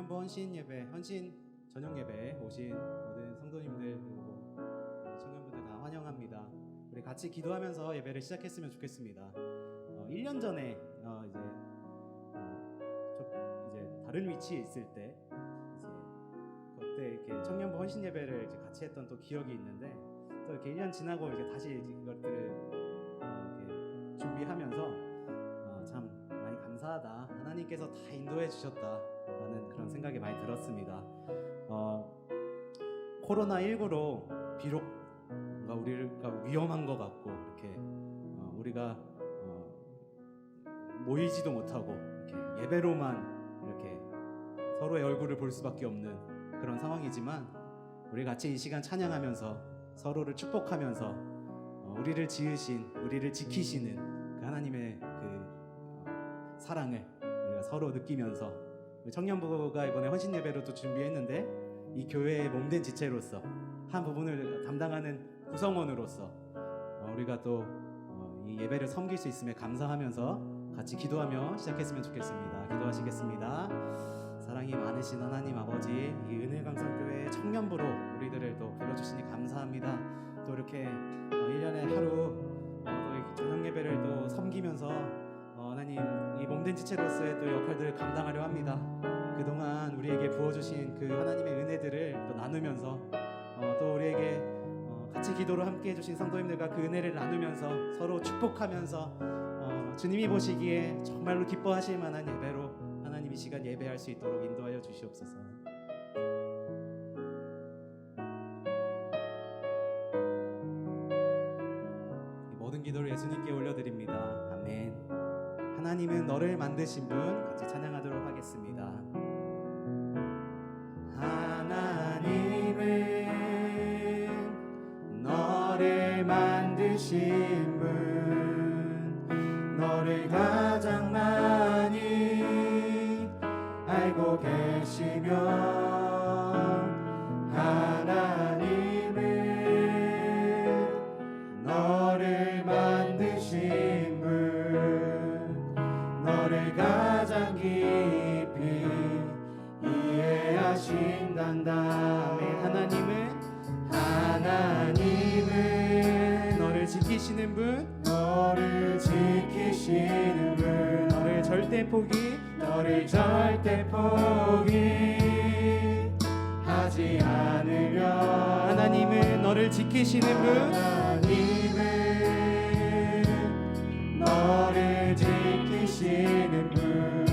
청년부 헌신 예배, 헌신 저녁 예배에 오신 모든 성도님들 그리고 청년부들 다 환영합니다. 우리 같이 기도하면서 예배를 시작했으면 좋겠습니다. 1년 전에 이제 다른 위치에 있을 때 그때 이렇게 청년부 헌신 예배를 이제 같이 했던 또 기억이 있는데, 또 이렇게 1년 지나고 이제 다시 이것들을 이렇게 준비하면서 참 많이 감사하다, 하나님께서 다 인도해 주셨다라는 그런 생각이 많이 들었습니다. 코로나19로 비록 우리가 위험한 것 같고 이렇게 우리가 모이지도 못하고 이렇게 예배로만 이렇게 서로의 얼굴을 볼 수밖에 없는 그런 상황이지만, 우리 같이 이 시간 찬양하면서 서로를 축복하면서 우리를 지으신, 우리를 지키시는 그 하나님의 그 사랑을 우리가 서로 느끼면서, 청년부가 이번에 헌신 예배로 또 준비했는데 이 교회의 몸된 지체로서 한 부분을 담당하는 구성원으로서 우리가 또 이 예배를 섬길 수 있음에 감사하면서 같이 기도하며 시작했으면 좋겠습니다. 기도하시겠습니다. 사랑이 많으신 하나님 아버지, 이 은혜강성교회 청년부로 우리들을 또 불러주시니 감사합니다. 또 이렇게 1년에 하루 또 저녁 예배를 또 섬기면서 하나님 이 몸된 지체로서의 또 역할들을 감당하려 합니다. 그동안 우리에게 부어주신 그 하나님의 은혜들을 또 나누면서 또 우리에게 같이 기도로 함께 해주신 성도님들과 그 은혜를 나누면서 서로 축복하면서 주님이 보시기에 정말로 기뻐하실 만한 예배로 하나님 이 시간 예배할 수 있도록 인도하여 주시옵소서. 모든 기도를 예수님께 올려드립니다. 아멘. 하나님은 너를 만드신 분, 같이 찬양하도록 하겠습니다. 하나님은 너를 만드신 분, 너를 가장 많이 알고 계시며, 하나님은 너를 만드신 분, 너를 가장 깊이 이해하신단다. 하나님은 너를 지키시는 분, 너를 지키시는 분, 너를 절대 포기하지 않으려. 하나님은 너를 지키시는 분, 하나님은 너를 지키시는 분,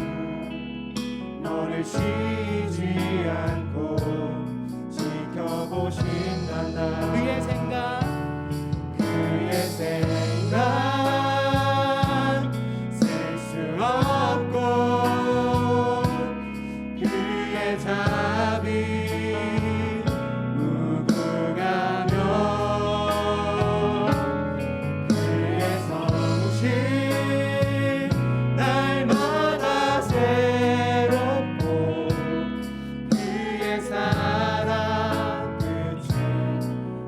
너를 쉬지 않고 지켜보신단다. 그의 생각 셀 수 없고, 그의 자비 무궁하며, 그의 성실 날마다 새롭고, 그의 사랑 끝이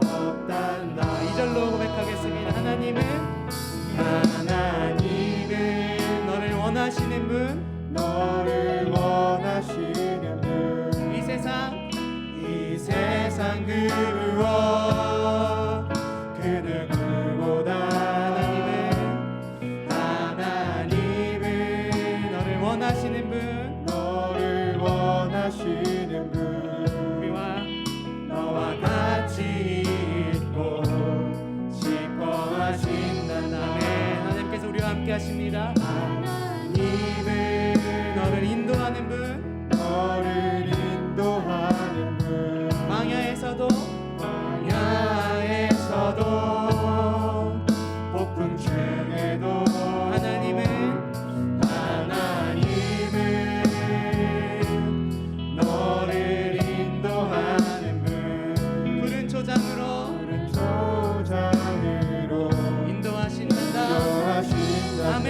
없단다. 2절로 고백하겠습니다. 하나님은 너를 원하시는 분, 너를 원하시는 분, 이 세상 그 무엇 그 누구보다 하나님은 너를 원하시는 분, 너를 원하시는 분, 우리와 너와 같이 있고 싶어 하신단다. 하나님께서 우리와 함께 하십니다. 하나님은 너를 인도하는 분, 너를 인도하는 분, 광야에서도 폭풍 중에도 하나님은 너를 인도하는 분, 푸른 초장으로 인도하신단다. 아멘.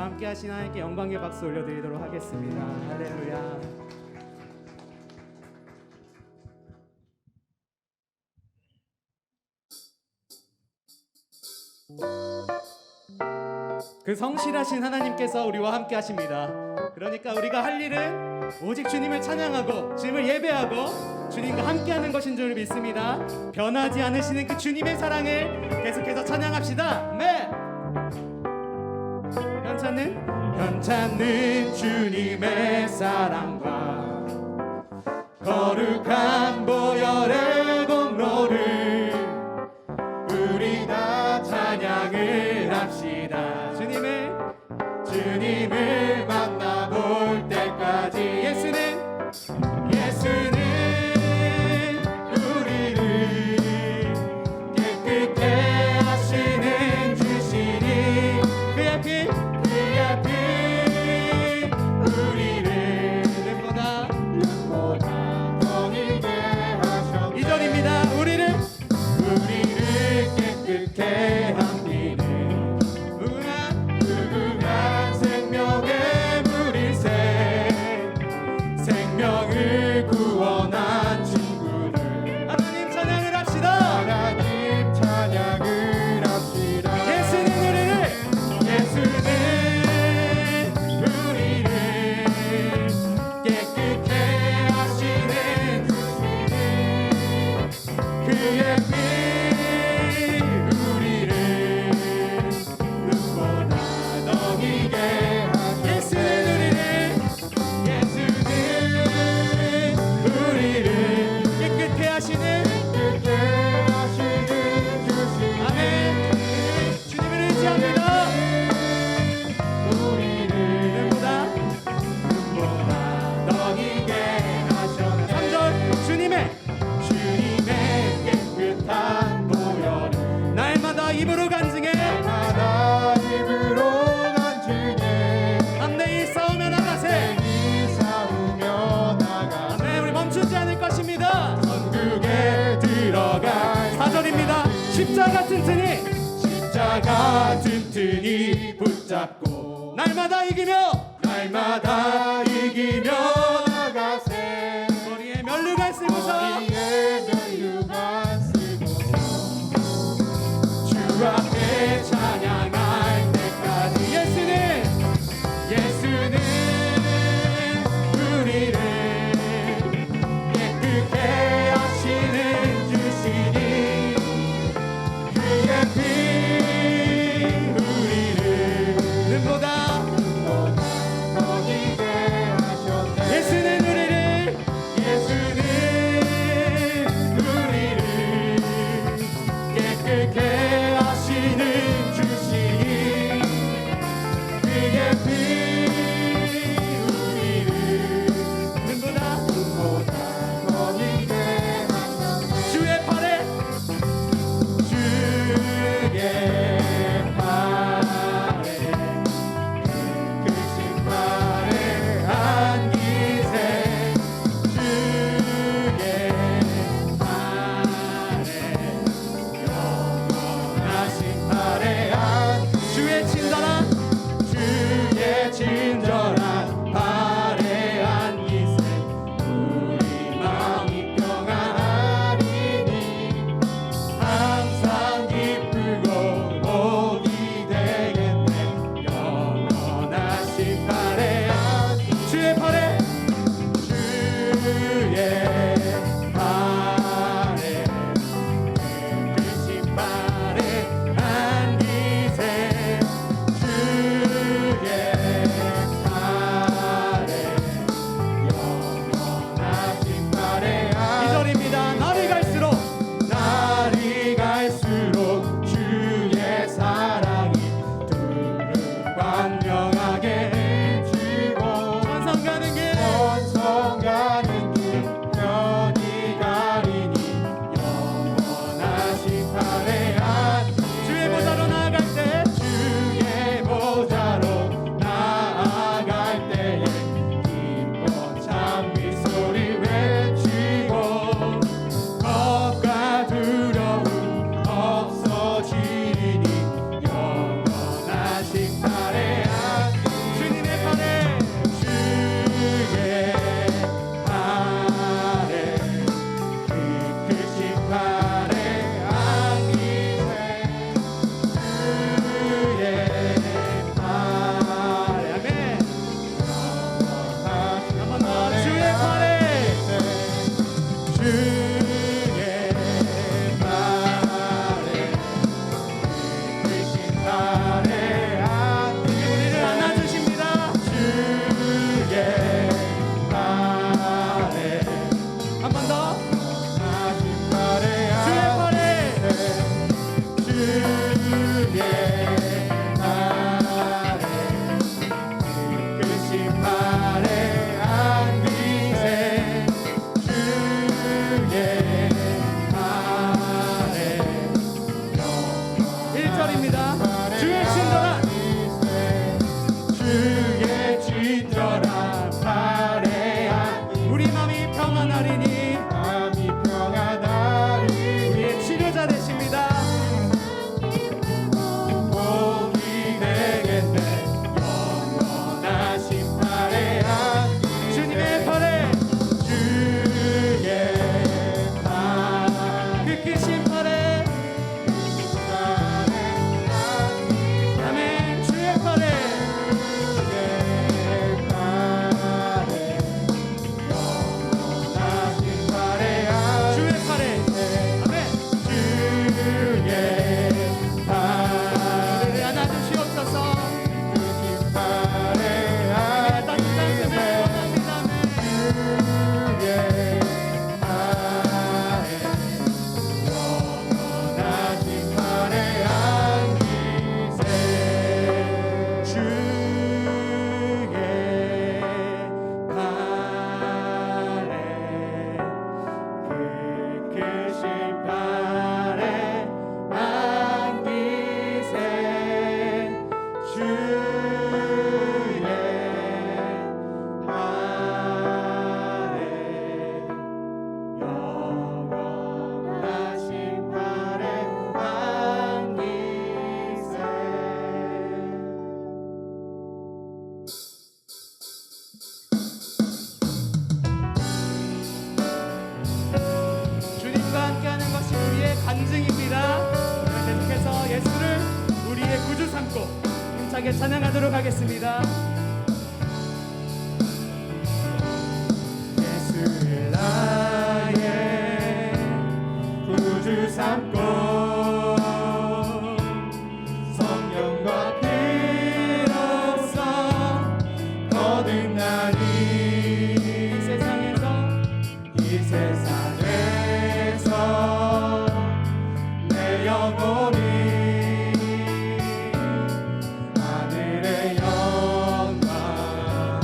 우리와 함께 하신 하나님께 영광의 박수 올려드리도록 하겠습니다. 할렐루야. 그 성실하신 하나님께서 우리와 함께 하십니다. 그러니까 우리가 할 일은 오직 주님을 찬양하고 주님을 예배하고 주님과 함께하는 것인 줄 믿습니다. 변하지 않으시는 그 주님의 사랑을 계속해서 찬양합시다. 네. 현찮는 주님의 사랑과 거룩한 보혈의 공로를 우리 다 찬양을 합시다. 주님을 만나볼 때까지 예수는 우리를 깨끗게 하시는 주시니 그의 피 우리를 눈보다 더 길게 하셨네. 2절입니다. 우리를 깨끗게 함기는 무궁한 생명의 물일새 생명을 구원한 친구를 하나님 찬양을 합시다. 예수는 우리를 깨끗게 하시는 주시니 그의 피 우리를 눈보다 더 길게 하셨네. 예수는 우리를 깨끗게 하시는 주시니 아멘. 주님을 의지합니다. 주님의 깨끗한 보혈 날마다 입으로 간증해 담대히 싸우며 나가세. 네, 우리 멈추지 않을 것입니다. 천국에 들어갈 4절입니다. 십자가 튼튼히 붙잡고 날마다 이기며 나가세. 머리에 면류관 쓰고서 주 앞에 찬양할 때까지 예수는 우리를 깨끗게 하시는 주시니 그의 피 우리를 눈보다 더 길게 하셨네. 예수는 우리를 깨끗게 하시는 주시니 그의 피 우리를 눈보다 더 길게 하셨네. 주의 팔에 그 신발에 안기세. 주의 친절한 발에 안기세. 우리 마음이 평안하리니 항상 기쁘고 복이 되겠네. 영원하신 발에 주의 팔에 그 신발에 안기세. 날이 갈수록 주의 사랑이 두루 광명하게 지고 천성 가는 길 편히 가리니 영원하신 팔에 주의 보좌로 나아갈 때에 기뻐 찬미 소리 외치고 겁과 두려움 없어지리니 영원하신 팔에 삼고 힘차게 찬양하도록 하겠습니다. 예수를 나의 구주 삼고 성령과 피로써 거듭나니 이 세상에서 내 영혼이 하늘의 영광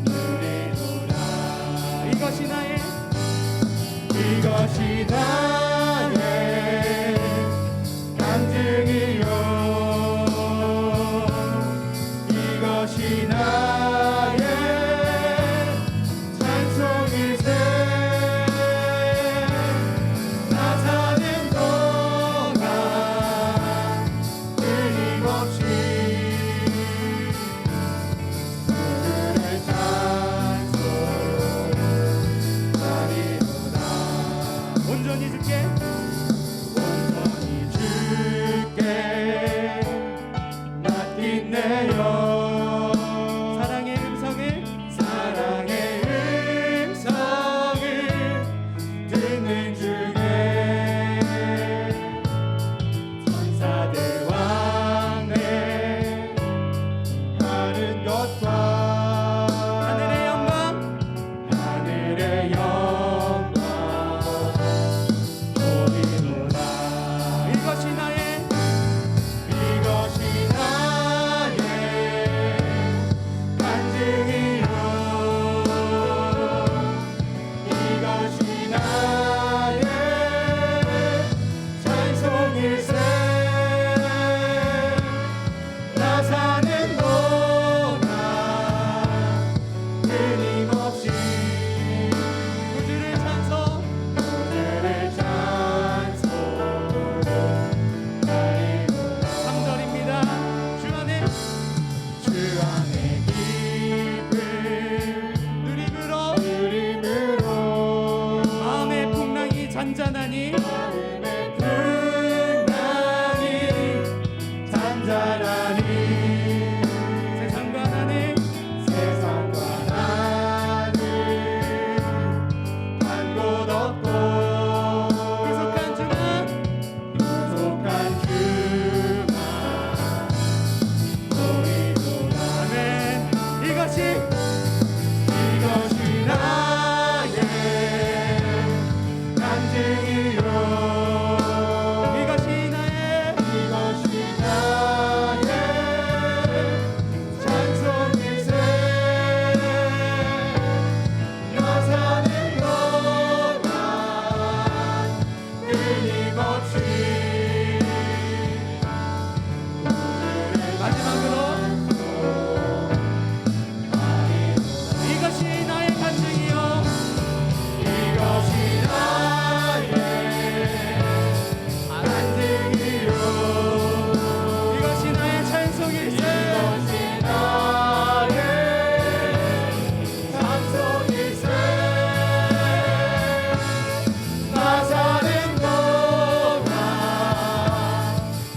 누리노라. 이것이 나의 간증이요 이것이 나의 찬송일세. 나 사는 동안 끊임없이 주를 찬송하리로다. 온전히 주께 맡긴 내 영 사랑의 음성을 듣는 중에 천사들 왕래 하는 것과 하늘의 영광 보이노라. 이것이 나의 간증이요 이것이 나의 찬송일세. 나 사는 동안 끊임없이 구주를 찬송하리로다. 3절입니다. 주 안에 기쁨 누림으로 마음의 풍랑이 잔잔하니 세상과 나는 간 곳 없고 구속한 주만 보이노라. 아멘. 이것이 나의 간증이요 이것이 나의 찬송일세. 나 사는 동안 끊임없이 마지막으로 이것이 나의 간증이요 이것이 나의 간증이요 이것이 나의 찬송일세. 나 사는 동안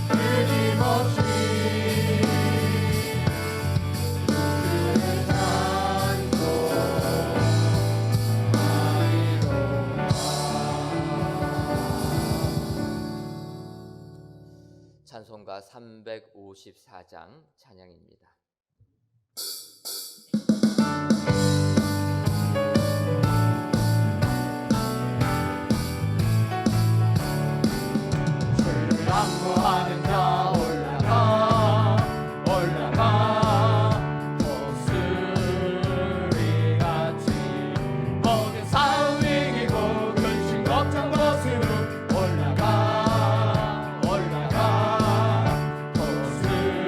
끊임없이 찬송가 354장 찬양입니다. 안무하는 자 올라가 독수리 같이 모든 싸움 이기고 근심 걱정 벗으로 올라가 독수리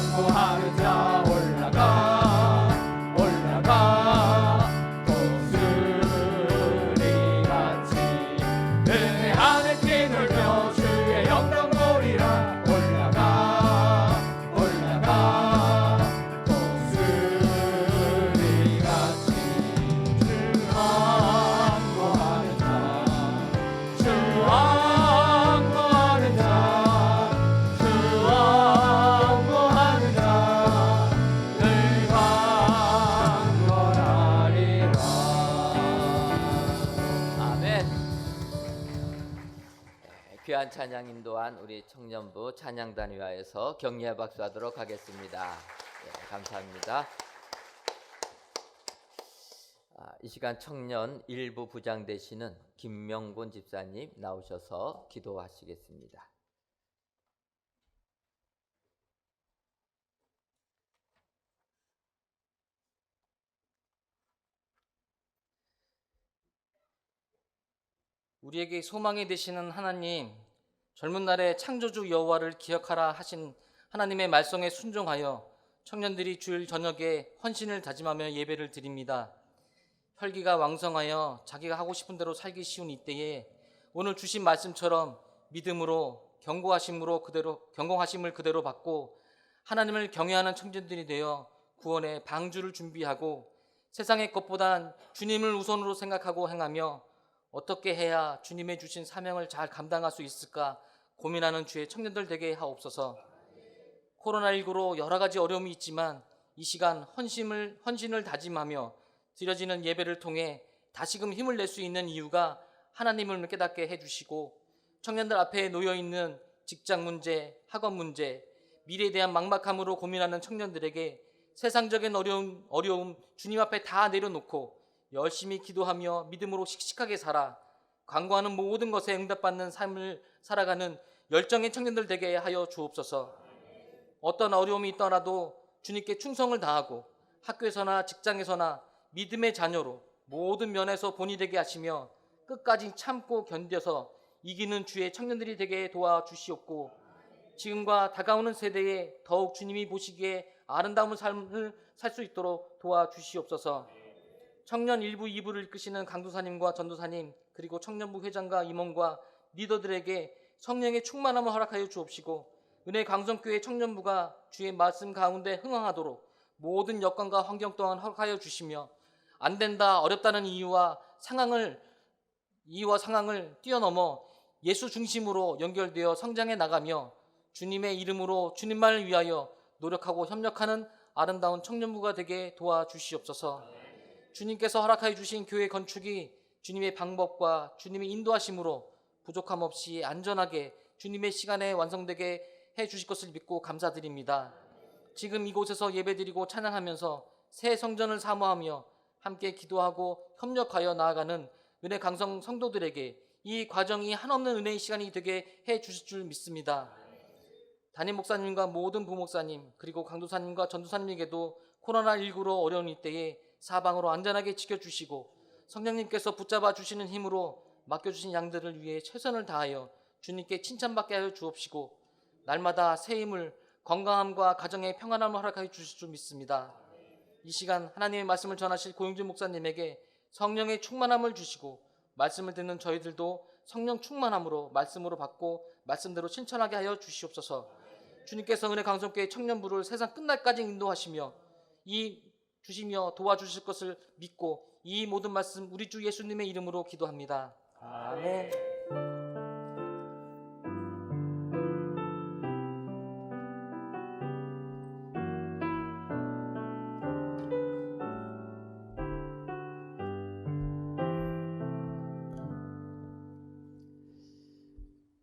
수고하는 자 올라가 독수리같이 은혜 안에 뛰놀며 주의 영광 보리라 올라가 독수리같이 주 안고하는 자 귀한 찬양 인도한 우리 청년부 찬양단위와에서 격려의 박수하도록 하겠습니다. 네, 감사합니다. 이 시간 청년 일부 부장 되시는 김명곤 집사님 나오셔서 기도하시겠습니다. 우리에게 소망이 되시는 하나님, 젊은 날에 창조주 여호와를 기억하라 하신 하나님의 말씀에 순종하여 청년들이 주일 저녁에 헌신을 다짐하며 예배를 드립니다. 혈기가 왕성하여 자기가 하고 싶은 대로 살기 쉬운 이때에 오늘 주신 말씀처럼 믿음으로 경공하심을 그대로 받고 하나님을 경외하는 청년들이 되어 구원의 방주를 준비하고 세상의 것보단 주님을 우선으로 생각하고 행하며 어떻게 해야 주님의 주신 사명을 잘 감당할 수 있을까 고민하는 주의 청년들 되게 하옵소서. 코로나19로 여러 가지 어려움이 있지만 이 시간 헌신을 다짐하며 드려지는 예배를 통해 다시금 힘을 낼 수 있는 이유가 하나님을 깨닫게 해주시고 청년들 앞에 놓여있는 직장 문제, 학업 문제, 미래에 대한 막막함으로 고민하는 청년들에게 세상적인 어려움 주님 앞에 다 내려놓고 열심히 기도하며 믿음으로 씩씩하게 살아 간구하는 모든 것에 응답받는 삶을 살아가는 열정의 청년들 되게 하여 주옵소서. 어떤 어려움이 있더라도 주님께 충성을 다하고 학교에서나 직장에서나 믿음의 자녀로 모든 면에서 본이 되게 하시며 끝까지 참고 견뎌서 이기는 주의 청년들이 되게 도와주시옵고 지금과 다가오는 세대에 더욱 주님이 보시기에 아름다운 삶을 살 수 있도록 도와주시옵소서. 청년 1부, 2부를 이끄시는 강도사님과 전도사님 그리고 청년부 회장과 임원과 리더들에게 성령의 충만함을 허락하여 주옵시고 은혜 강성교회 청년부가 주의 말씀 가운데 흥황하도록 모든 여건과 환경 또한 허락하여 주시며 안 된다 어렵다는 이유와 상황을 뛰어넘어 예수 중심으로 연결되어 성장해 나가며 주님의 이름으로 주님만을 위하여 노력하고 협력하는 아름다운 청년부가 되게 도와주시옵소서. 주님께서 허락하여 주신 교회 건축이 주님의 방법과 주님의 인도하심으로 부족함 없이 안전하게 주님의 시간에 완성되게 해 주실 것을 믿고 감사드립니다. 지금 이곳에서 예배드리고 찬양하면서 새 성전을 사모하며 함께 기도하고 협력하여 나아가는 은혜 강성 성도들에게 이 과정이 한없는 은혜의 시간이 되게 해 주실 줄 믿습니다. 담임 목사님과 모든 부목사님 그리고 강도사님과 전도사님에게도 코로나19로 어려운 이때에 사방으로 안전하게 지켜주시고 성령님께서 붙잡아 주시는 힘으로 맡겨주신 양들을 위해 최선을 다하여 주님께 칭찬받게 하여 주옵시고 날마다 새 힘을 건강함과 가정의 평안함을 허락하여 주실 줄 믿습니다. 이 시간 하나님의 말씀을 전하실 고영준 목사님에게 성령의 충만함을 주시고 말씀을 듣는 저희들도 성령 충만함으로 말씀으로 받고 말씀대로 실천하게 하여 주시옵소서. 주님께서 은혜 강성교회 청년부를 세상 끝날까지 인도하시며 주시며 도와주실 것을 믿고 이 모든 말씀 우리 주 예수님의 이름으로 기도합니다. 아멘.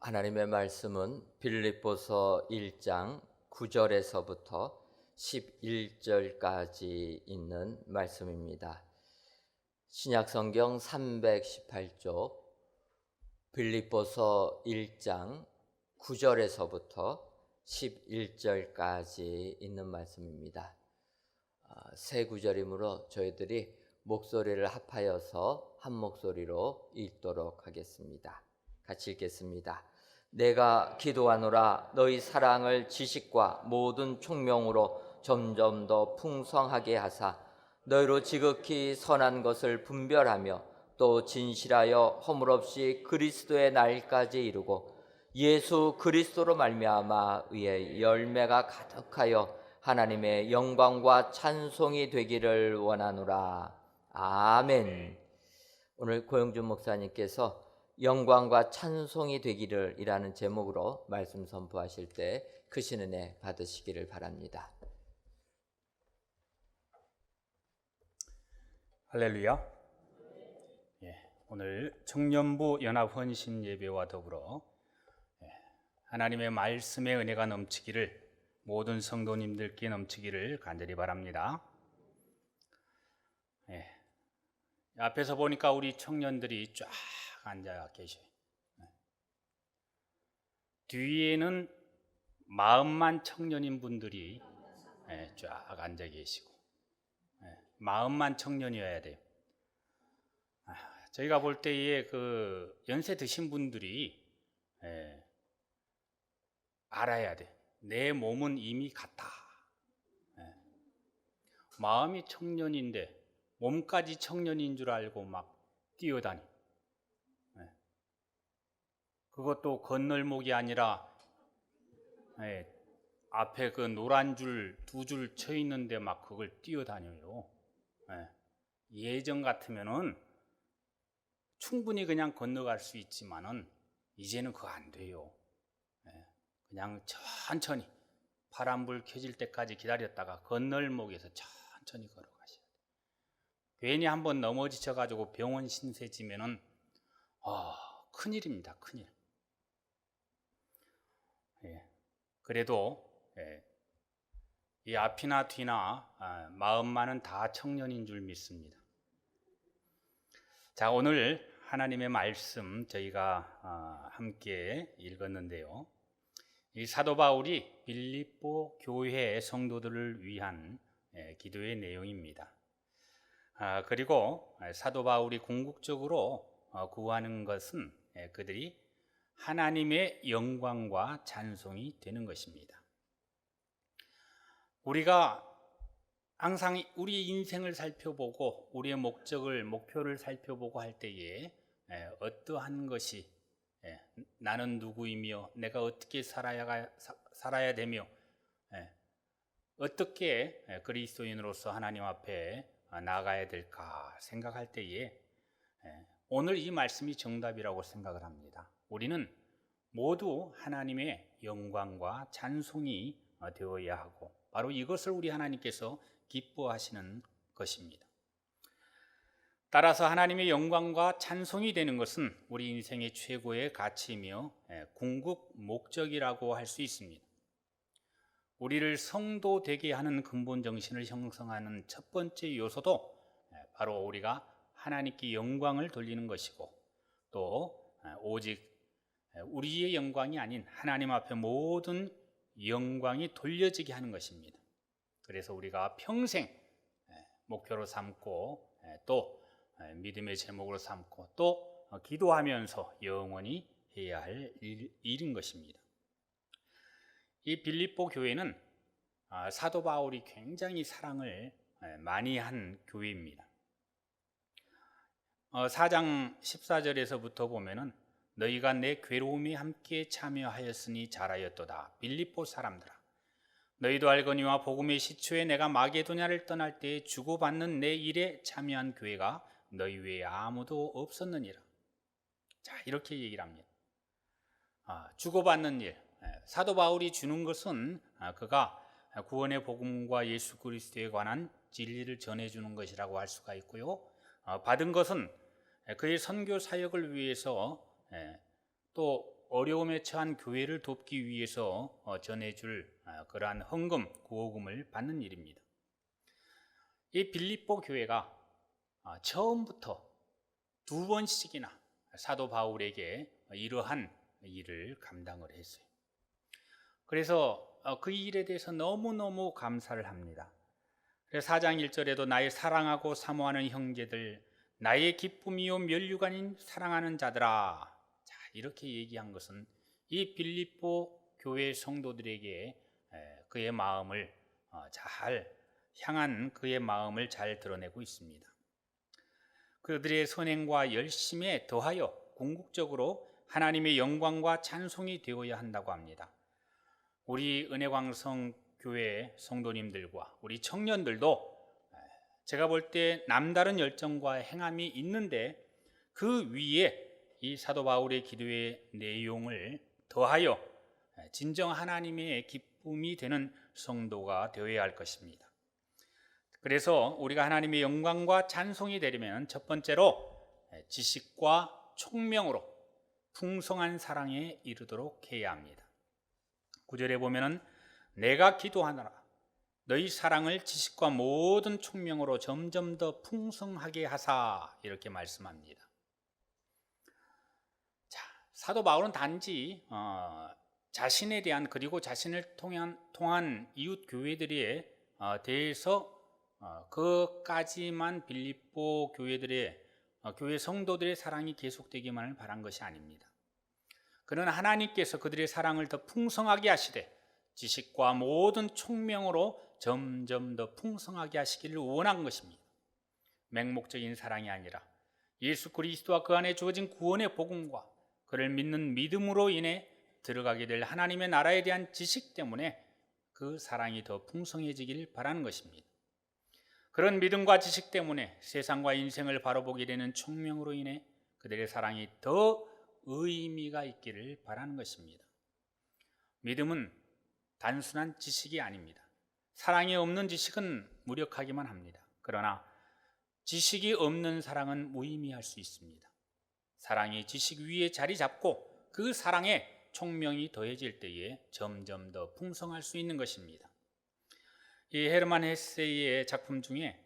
하나님의 말씀은 빌립보서 1장 9절에서부터 11절까지 있는 말씀입니다. 신약성경 318쪽 빌립보서 1장 9절에서부터 11절까지 있는 말씀입니다. 세 구절이므로 저희들이 목소리를 합하여서 한 목소리로 읽도록 하겠습니다. 같이 읽겠습니다. 내가 기도하노라. 너희 사랑을 지식과 모든 총명으로 점점 더 풍성하게 하사 너희로 지극히 선한 것을 분별하며 또 진실하여 허물 없이 그리스도의 날까지 이루고 예수 그리스도로 말미암아 의의 열매가 가득하여 하나님의 영광과 찬송이 되기를 원하노라. 아멘. 오늘 고영준 목사님께서 영광과 찬송이 되기를 이라는 제목으로 말씀 선포하실 때 크신 은혜 받으시기를 바랍니다. 할렐루야. 오늘 청년부 연합헌신 예배와 더불어 하나님의 말씀의 은혜가 넘치기를, 모든 성도님들께 넘치기를 간절히 바랍니다. 앞에서 보니까 우리 청년들이 쫙 앉아 계셔요. 뒤에는 마음만 청년인 분들이 쫙 앉아 계시고, 마음만 청년이어야 돼요. 저희가 볼 때에 그 연세 드신 분들이 알아야 돼. 내 몸은 이미 갔다. 마음이 청년인데 몸까지 청년인 줄 알고 막 뛰어다니. 그것도 건널목이 아니라 앞에 그 노란 줄 두 줄 쳐 있는데 막 그걸 뛰어다녀요. 예전 같으면은 충분히 그냥 건너갈 수 있지만은 이제는 그거 안 돼요. 그냥 천천히 파란불 켜질 때까지 기다렸다가 건널목에서 천천히 걸어가셔야 돼요. 괜히 한번 넘어지셔 가지고 병원 신세 지면은 큰일입니다. 큰일. 그래도 이 앞이나 뒤나 마음만은 다 청년인 줄 믿습니다. 자, 오늘 하나님의 말씀 저희가 함께 읽었는데요. 이 사도 바울이 빌립보 교회 성도들을 위한 기도의 내용입니다. 그리고 사도 바울이 궁극적으로 구하는 것은 그들이 하나님의 영광과 찬송이 되는 것입니다. 우리가 항상 우리 인생을 살펴보고 우리의 목표를 살펴보고 할 때에 어떠한 것이 나는 누구이며 내가 어떻게 살아야 되며 어떻게 그리스도인으로서 하나님 앞에 나아가야 될까 생각할 때에 오늘 이 말씀이 정답이라고 생각을 합니다. 우리는 모두 하나님의 영광과 찬송이 되어야 하고 바로 이것을 우리 하나님께서 기뻐하시는 것입니다. 따라서 하나님의 영광과 찬송이 되는 것은 우리 인생의 최고의 가치이며 궁극 목적이라고 할 수 있습니다. 우리를 성도 되게 하는 근본 정신을 형성하는 첫 번째 요소도 바로 우리가 하나님께 영광을 돌리는 것이고 또 오직 우리의 영광이 아닌 하나님 앞에 모든 영광이 돌려지게 하는 것입니다. 그래서 우리가 평생 목표로 삼고 또 믿음의 제목으로 삼고 또 기도하면서 영원히 해야 할 일인 것입니다. 이 빌립보 교회는 사도 바울이 굉장히 사랑을 많이 한 교회입니다. 4장 14절에서부터 보면은 너희가 내 괴로움에 함께 참여하였으니 잘하였도다. 빌립보 사람들아, 너희도 알거니와 복음의 시초에 내가 마게도냐를 떠날 때 주고받는 내 일에 참여한 교회가 너희 외에 아무도 없었느니라. 자, 이렇게 얘기를 합니다. 주고받는 일, 사도 바울이 주는 것은 그가 구원의 복음과 예수 그리스도에 관한 진리를 전해주는 것이라고 할 수가 있고요. 받은 것은 그의 선교 사역을 위해서 또 어려움에 처한 교회를 돕기 위해서 전해줄 그러한 헌금, 구호금을 받는 일입니다. 이 빌립보 교회가 처음부터 두 번씩이나 사도 바울에게 이러한 일을 감당을 했어요. 그래서 그 일에 대해서 너무너무 감사를 합니다. 그래서 4장 1절에도 나의 사랑하고 사모하는 형제들, 나의 기쁨이요 면류관인 사랑하는 자들아, 자, 이렇게 얘기한 것은 이 빌립보 교회 성도들에게 그의 마음을 향한 그의 마음을 잘 드러내고 있습니다. 그들의 선행과 열심에 더하여 궁극적으로 하나님의 영광과 찬송이 되어야 한다고 합니다. 우리 은혜광성 교회 성도님들과 우리 청년들도 제가 볼 때 남다른 열정과 행함이 있는데 그 위에 이 사도 바울의 기도의 내용을 더하여 진정 하나님의 기쁨이 되는 성도가 되어야 할 것입니다. 그래서 우리가 하나님의 영광과 찬송이 되려면 첫 번째로 지식과 총명으로 풍성한 사랑에 이르도록 해야 합니다. 9절에 보면은 내가 기도하노라 너희 사랑을 지식과 모든 총명으로 점점 더 풍성하게 하사 이렇게 말씀합니다. 자, 사도 바울은 단지 자신에 대한 그리고 자신을 통한 이웃 교회들에 대해서 그까지만 빌립보 교회 성도들의 사랑이 계속되기만을 바란 것이 아닙니다. 그는 하나님께서 그들의 사랑을 더 풍성하게 하시되 지식과 모든 총명으로 점점 더 풍성하게 하시기를 원한 것입니다. 맹목적인 사랑이 아니라 예수 그리스도와 그 안에 주어진 구원의 복음과 그를 믿는 믿음으로 인해 들어가게 될 하나님의 나라에 대한 지식 때문에 그 사랑이 더 풍성해지길 바라는 것입니다. 그런 믿음과 지식 때문에 세상과 인생을 바라보게 되는 총명으로 인해 그들의 사랑이 더 의미가 있기를 바라는 것입니다. 믿음은 단순한 지식이 아닙니다. 사랑이 없는 지식은 무력하기만 합니다. 그러나 지식이 없는 사랑은 무의미할 수 있습니다. 사랑이 지식 위에 자리 잡고 그 사랑에 총명이 더해질 때에 점점 더 풍성할 수 있는 것입니다. 이 헤르만 헤세의 작품 중에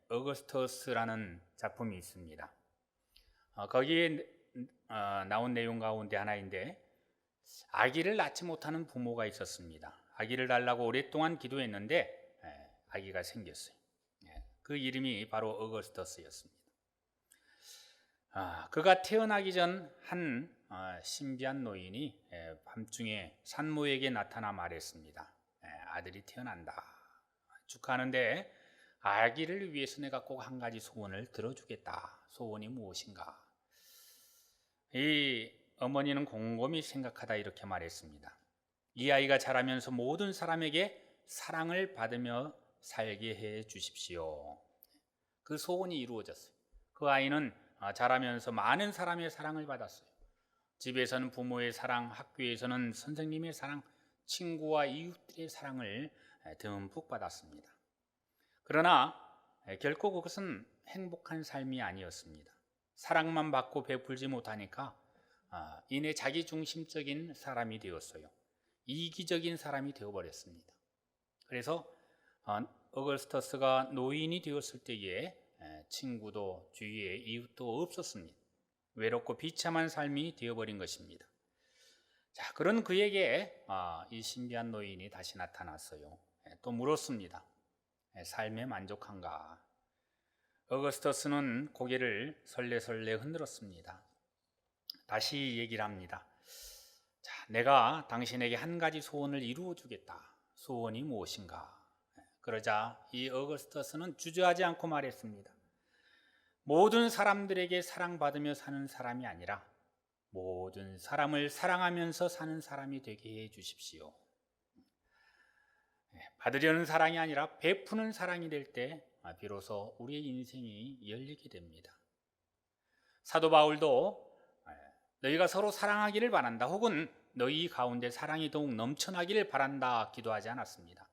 어거스터스라는 작품이 있습니다. 거기에 나온 내용 가운데 하나인데 아기를 낳지 못하는 부모가 있었습니다. 아기를 달라고 오랫동안 기도했는데 아기가 생겼어요. 그 이름이 바로 어거스터스였습니다. 그가 태어나기 전 한 신비한 노인이 밤중에 산모에게 나타나 말했습니다. 아들이 태어난다. 축하하는데 아기를 위해서 내가 꼭 한 가지 소원을 들어주겠다. 소원이 무엇인가? 이 어머니는 곰곰이 생각하다 이렇게 말했습니다. 이 아이가 자라면서 모든 사람에게 사랑을 받으며 살게 해 주십시오. 그 소원이 이루어졌어요. 그 아이는 자라면서 많은 사람의 사랑을 받았어요. 집에서는 부모의 사랑, 학교에서는 선생님의 사랑, 친구와 이웃들의 사랑을 듬뿍 받았습니다. 그러나 결코 그것은 행복한 삶이 아니었습니다. 사랑만 받고 베풀지 못하니까 이내 자기중심적인 사람이 되었어요. 이기적인 사람이 되어버렸습니다. 그래서 어거스터스가 노인이 되었을 때에 친구도 주위에 이웃도 없었습니다. 외롭고 비참한 삶이 되어버린 것입니다. 자, 그런 그에게 이 신비한 노인이 다시 나타났어요. 또 물었습니다. 삶에 만족한가? 어거스터스는 고개를 설레설레 흔들었습니다. 다시 얘기를 합니다. 자, 내가 당신에게 한 가지 소원을 이루어 주겠다. 소원이 무엇인가? 그러자 이 어거스터스는 주저하지 않고 말했습니다. 모든 사람들에게 사랑받으며 사는 사람이 아니라 모든 사람을 사랑하면서 사는 사람이 되게 해 주십시오. 받으려는 사랑이 아니라 베푸는 사랑이 될 때 비로소 우리의 인생이 열리게 됩니다. 사도 바울도 너희가 서로 사랑하기를 바란다 혹은 너희 가운데 사랑이 더욱 넘쳐나기를 바란다 기도하지 않았습니다.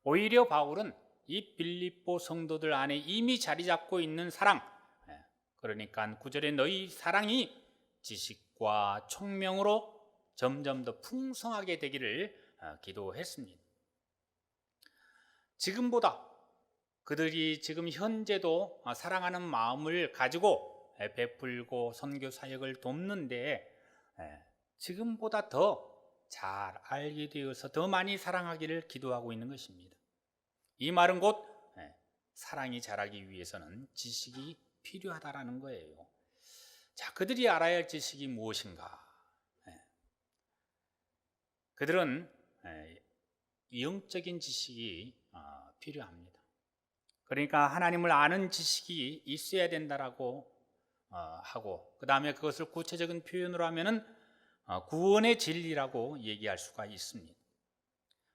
오히려 바울은 이 빌립보 성도들 안에 이미 자리 잡고 있는 사랑, 그러니까 9절에 너희 사랑이 지식과 총명으로 점점 더 풍성하게 되기를 기도했습니다. 지금보다 그들이 지금 현재도 사랑하는 마음을 가지고 베풀고 선교 사역을 돕는데 지금보다 더 잘 알게 되어서 더 많이 사랑하기를 기도하고 있는 것입니다. 이 말은 곧 사랑이 자라기 위해서는 지식이 필요하다라는 거예요. 자, 그들이 알아야 할 지식이 무엇인가? 그들은 영적인 지식이 필요합니다. 그러니까 하나님을 아는 지식이 있어야 된다라고 하고, 그 다음에 그것을 구체적인 표현으로 하면은 구원의 진리라고 얘기할 수가 있습니다.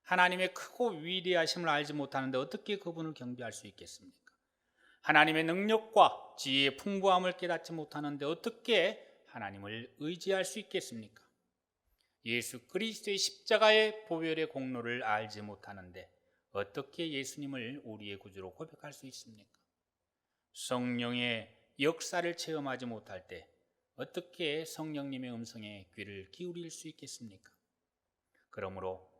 하나님의 크고 위대하심을 알지 못하는데 어떻게 그분을 경배할 수 있겠습니까? 하나님의 능력과 지혜의 풍부함을 깨닫지 못하는데 어떻게 하나님을 의지할 수 있겠습니까? 예수 그리스도의 십자가의 보혈의 공로를 알지 못하는데 어떻게 예수님을 우리의 구주로 고백할 수 있습니까? 성령의 역사를 체험하지 못할 때 어떻게 성령님의 음성에 귀를 기울일 수 있겠습니까? 그러므로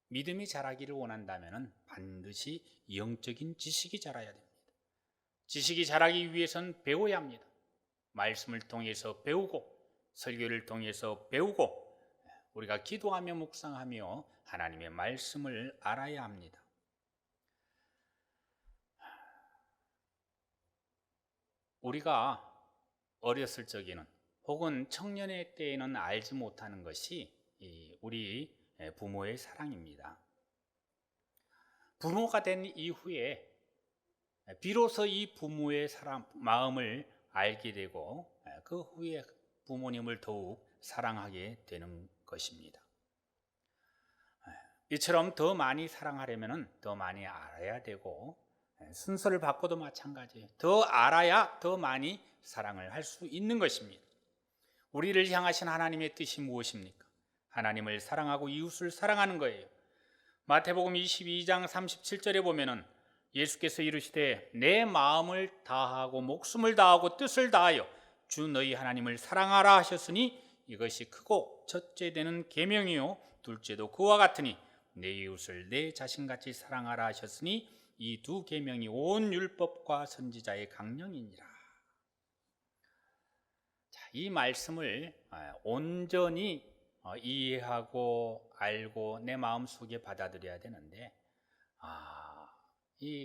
믿음이 자라기를 원한다면 반드시 영적인 지식이 자라야 됩니다. 지식이 자라기 위해서는 배워야 합니다. 말씀을 통해서 배우고, 설교를 통해서 배우고, 우리가 기도하며 묵상하며 하나님의 말씀을 알아야 합니다. 우리가 어렸을 적에는 혹은 청년의 때에는 알지 못하는 것이 우리 부모의 사랑입니다. 부모가 된 이후에 비로소 이 부모의 마음을 알게 되고 그 후에 부모님을 더욱 사랑하게 되는 것입니다. 이처럼 더 많이 사랑하려면 더 많이 알아야 되고, 순서를 바꿔도 마찬가지예요. 더 알아야 더 많이 사랑을 할 수 있는 것입니다. 우리를 향하신 하나님의 뜻이 무엇입니까? 하나님을 사랑하고 이웃을 사랑하는 거예요. 마태복음 22장 37절에 보면은 예수께서 이르시되 내 마음을 다하고 목숨을 다하고 뜻을 다하여 주 너희 하나님을 사랑하라 하셨으니 이것이 크고 첫째 되는 계명이요 둘째도 그와 같으니 내 이웃을 내 자신같이 사랑하라 하셨으니 이 두 계명이 온 율법과 선지자의 강령이니라. 자, 이 말씀을 온전히 이해하고 알고 내 마음속에 받아들여야 되는데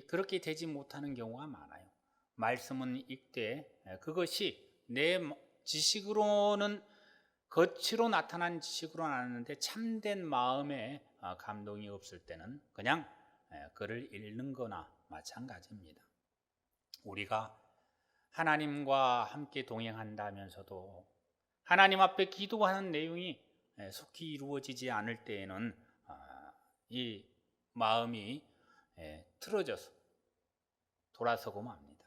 그렇게 되지 못하는 경우가 많아요. 말씀은 읽되 그것이 내 지식으로는 겉으로 나타난 지식으로는 아는데 참된 마음에 감동이 없을 때는 그냥 글을 읽는 거나 마찬가지입니다. 우리가 하나님과 함께 동행한다면서도 하나님 앞에 기도하는 내용이 속히 이루어지지 않을 때에는 이 마음이 틀어져서 돌아서고 맙니다.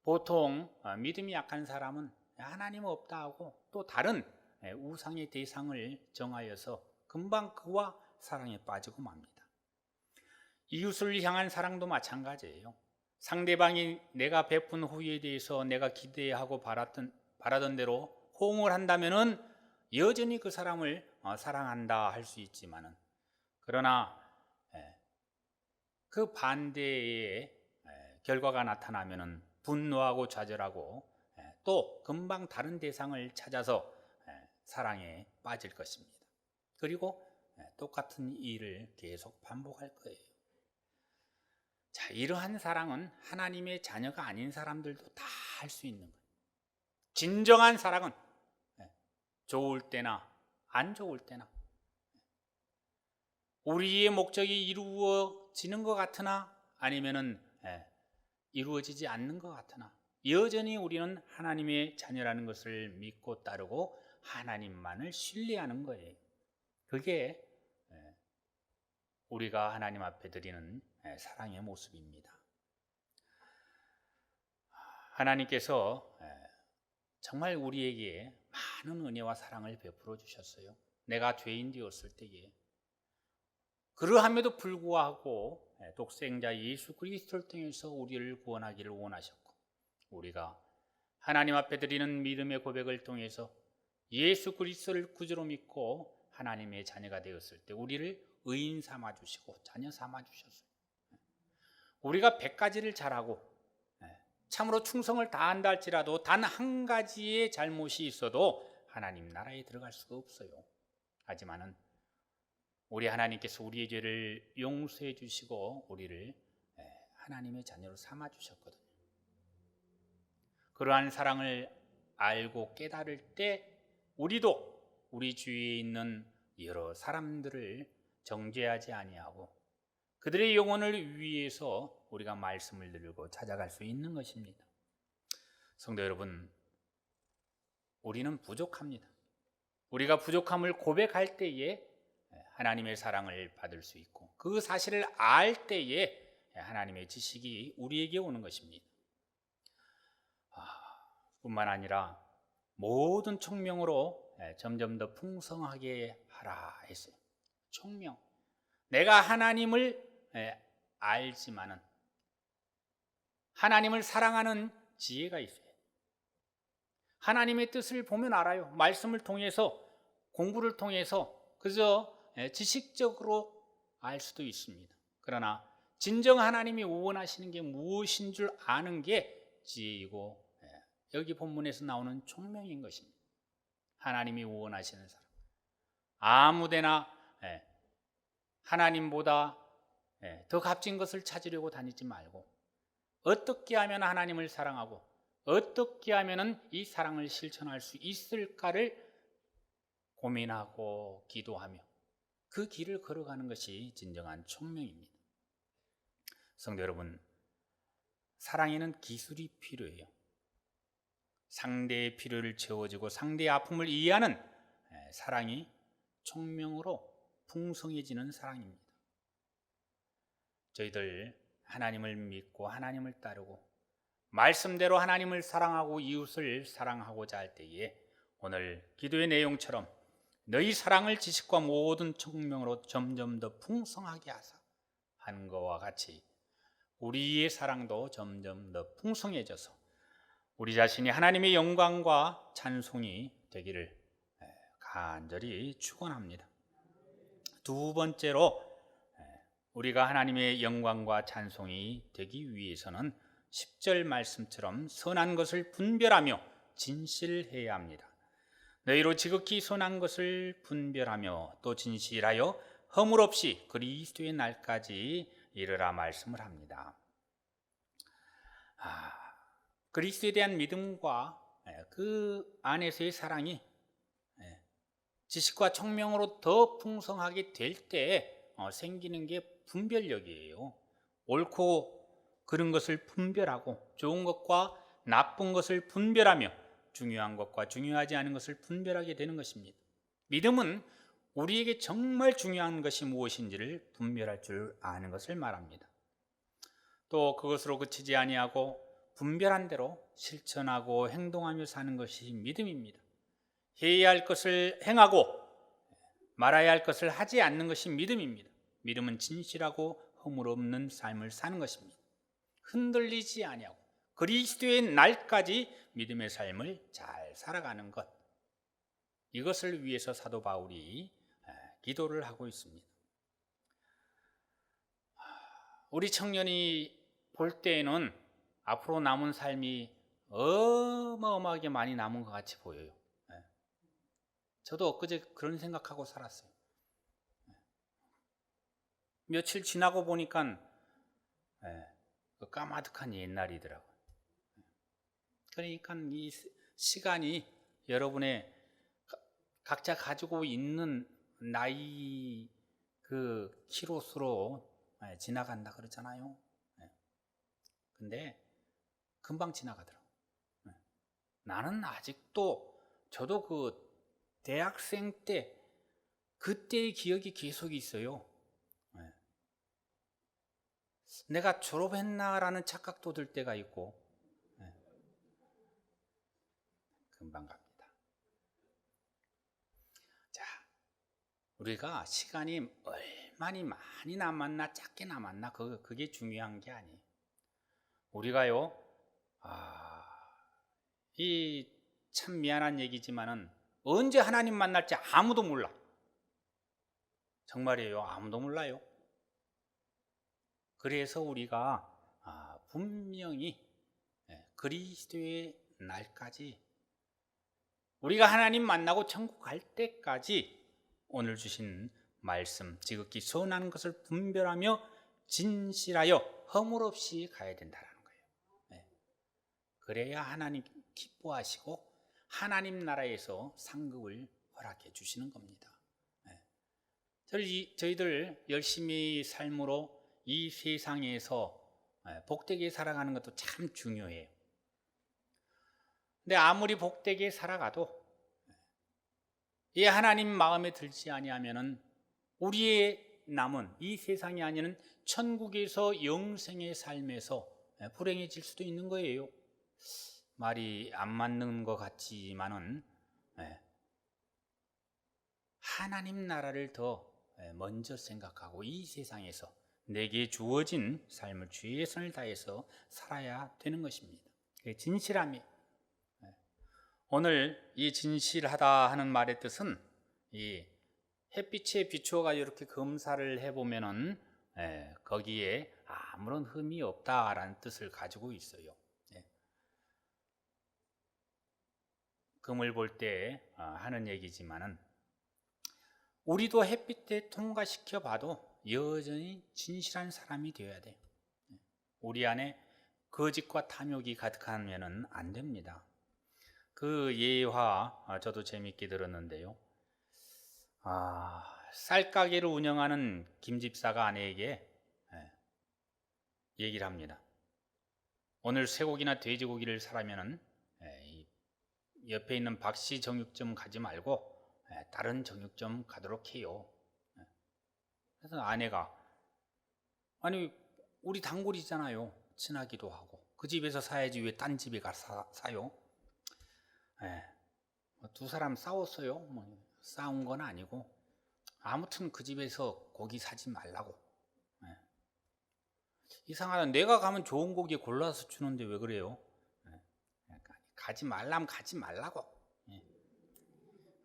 보통 믿음이 약한 사람은 하나님 없다 하고 또 다른 우상의 대상을 정하여서 금방 그와 사랑에 빠지고 맙니다. 이웃을 향한 사랑도 마찬가지예요. 상대방이 내가 베푼 후에 대해서 내가 기대하고 바라던 대로 호응을 한다면은 여전히 그 사람을 사랑한다 할 수 있지만은, 그러나 그 반대의 결과가 나타나면은 분노하고 좌절하고 또 금방 다른 대상을 찾아서 사랑에 빠질 것입니다. 그리고 똑같은 일을 계속 반복할 거예요. 자, 이러한 사랑은 하나님의 자녀가 아닌 사람들도 다 할 수 있는 거예요. 진정한 사랑은 좋을 때나 안 좋을 때나 우리의 목적이 이루어지는 것 같으나 아니면은 이루어지지 않는 것 같으나 여전히 우리는 하나님의 자녀라는 것을 믿고 따르고 하나님만을 신뢰하는 거예요. 그게 우리가 하나님 앞에 드리는 사랑의 모습입니다. 하나님께서 정말 우리에게 많은 은혜와 사랑을 베풀어 주셨어요. 내가 죄인 되었을 때에 그러함에도 불구하고 독생자 예수 그리스도를 통해서 우리를 구원하기를 원하셨고, 우리가 하나님 앞에 드리는 믿음의 고백을 통해서 예수 그리스도를 구주로 믿고 하나님의 자녀가 되었을 때 우리를 의인 삼아 주시고 자녀 삼아 주셨어요. 우리가 100가지를 잘하고 참으로 충성을 다한다 할지라도 단 한 가지의 잘못이 있어도 하나님 나라에 들어갈 수가 없어요. 하지만은 우리 하나님께서 우리의 죄를 용서해 주시고 우리를 하나님의 자녀로 삼아 주셨거든요. 그러한 사랑을 알고 깨달을 때 우리도 우리 주위에 있는 여러 사람들을 정죄하지 아니하고 그들의 영혼을 위해서 우리가 말씀을 들고 찾아갈 수 있는 것입니다. 성도 여러분, 우리는 부족합니다. 우리가 부족함을 고백할 때에 하나님의 사랑을 받을 수 있고 그 사실을 알 때에 하나님의 지식이 우리에게 오는 것입니다. 뿐만 아니라 모든 총명으로 점점 더 풍성하게 하라 했어요. 총명. 내가 하나님을 알지만은 하나님을 사랑하는 지혜가 있어요. 하나님의 뜻을 보면 알아요. 말씀을 통해서, 공부를 통해서 그저 지식적으로 알 수도 있습니다. 그러나 진정 하나님이 원하시는 게 무엇인 줄 아는 게 지혜이고 여기 본문에서 나오는 총명인 것입니다. 하나님이 원하시는 사람. 아무데나 하나님보다 더 값진 것을 찾으려고 다니지 말고 어떻게 하면 하나님을 사랑하고 어떻게 하면 이 사랑을 실천할 수 있을까를 고민하고 기도하며 그 길을 걸어가는 것이 진정한 총명입니다. 성도 여러분, 사랑에는 기술이 필요해요. 상대의 필요를 채워주고 상대의 아픔을 이해하는 사랑이 총명으로 풍성해지는 사랑입니다. 저희들 하나님을 믿고 하나님을 따르고 말씀대로 하나님을 사랑하고 이웃을 사랑하고자 할 때에 오늘 기도의 내용처럼 너희 사랑을 지식과 모든 총명으로 점점 더 풍성하게 하사 하는 것과 같이 우리의 사랑도 점점 더 풍성해져서 우리 자신이 하나님의 영광과 찬송이 되기를 간절히 축원합니다. 두 번째로 우리가 하나님의 영광과 찬송이 되기 위해서는 10절 말씀처럼 선한 것을 분별하며 진실해야 합니다. 너희로 지극히 선한 것을 분별하며 또 진실하여 허물 없이 그리스도의 날까지 이르라 말씀을 합니다. 그리스도에 대한 믿음과 그 안에서의 사랑이 지식과 총명으로 더 풍성하게 될 때 생기는 게 분별력이에요. 옳고 그른 것을 분별하고 좋은 것과 나쁜 것을 분별하며 중요한 것과 중요하지 않은 것을 분별하게 되는 것입니다. 믿음은 우리에게 정말 중요한 것이 무엇인지를 분별할 줄 아는 것을 말합니다. 또 그것으로 그치지 아니하고 분별한 대로 실천하고 행동하며 사는 것이 믿음입니다. 해야 할 것을 행하고 말아야 할 것을 하지 않는 것이 믿음입니다. 믿음은 진실하고 허물 없는 삶을 사는 것입니다. 흔들리지 아니하고 그리스도의 날까지 믿음의 삶을 잘 살아가는 것, 이것을 위해서 사도 바울이 기도를 하고 있습니다. 우리 청년이 볼 때에는 앞으로 남은 삶이 어마어마하게 많이 남은 것 같이 보여요. 저도 엊그제 그런 생각하고 살았어요. 며칠 지나고 보니까 까마득한 옛날이더라고요. 그러니까 이 시간이 여러분의 각자 가지고 있는 나이 그 키로수로 지나간다 그러잖아요. 근데 금방 지나가더라고요. 나는 아직도 저도 그 대학생 때 그때의 기억이 계속 있어요. 내가 졸업했나라는 착각도 들 때가 있고 금방 갑니다. 자, 우리가 시간이 얼마나 많이 남았나 작게 남았나 그게 중요한 게 아니에요. 우리가요, 이 참 미안한 얘기지만은 언제 하나님 만날지 아무도 몰라. 정말이에요. 아무도 몰라요. 그래서 우리가 분명히 그리스도의 날까지 우리가 하나님 만나고 천국 갈 때까지 오늘 주신 말씀 지극히 선한 것을 분별하며 진실하여 허물 없이 가야 된다는 거예요. 그래야 하나님 기뻐하시고 하나님 나라에서 상급을 허락해 주시는 겁니다. 저희들 열심히 삶으로 이 세상에서 복되게 살아가는 것도 참 중요해요. 근데 아무리 복되게 살아가도 이 하나님 마음에 들지 아니하면은 우리의 남은 이 세상이 아니는 천국에서 영생의 삶에서 불행해질 수도 있는 거예요. 말이 안 맞는 것 같지만은 하나님 나라를 더 먼저 생각하고 이 세상에서 내게 주어진 삶을 최선을 다해서 살아야 되는 것입니다. 진실함이 오늘 이 진실하다 하는 말의 뜻은 이 햇빛에 비추어가 이렇게 검사를 해보면은 거기에 아무런 흠이 없다라는 뜻을 가지고 있어요. 금을 볼 때 하는 얘기지만은 우리도 햇빛에 통과시켜 봐도 여전히 진실한 사람이 되어야 돼요. 우리 안에 거짓과 탐욕이 가득하면은 안 됩니다. 그 예화 저도 재밌게 들었는데요. 쌀가게를 운영하는 김집사가 아내에게 얘기를 합니다. 오늘 쇠고기나 돼지고기를 사려면은 옆에 있는 박씨 정육점 가지 말고 다른 정육점 가도록 해요. 그래서 아내가 아니 우리 단골이잖아요. 친하기도 하고 그 집에서 사야지 왜 딴 집에 가서 사요? 두 사람 싸웠어요. 싸운 건 아니고 아무튼 그 집에서 고기 사지 말라고. 이상하다. 내가 가면 좋은 고기 골라서 주는데 왜 그래요? 가지 말라면 가지 말라고.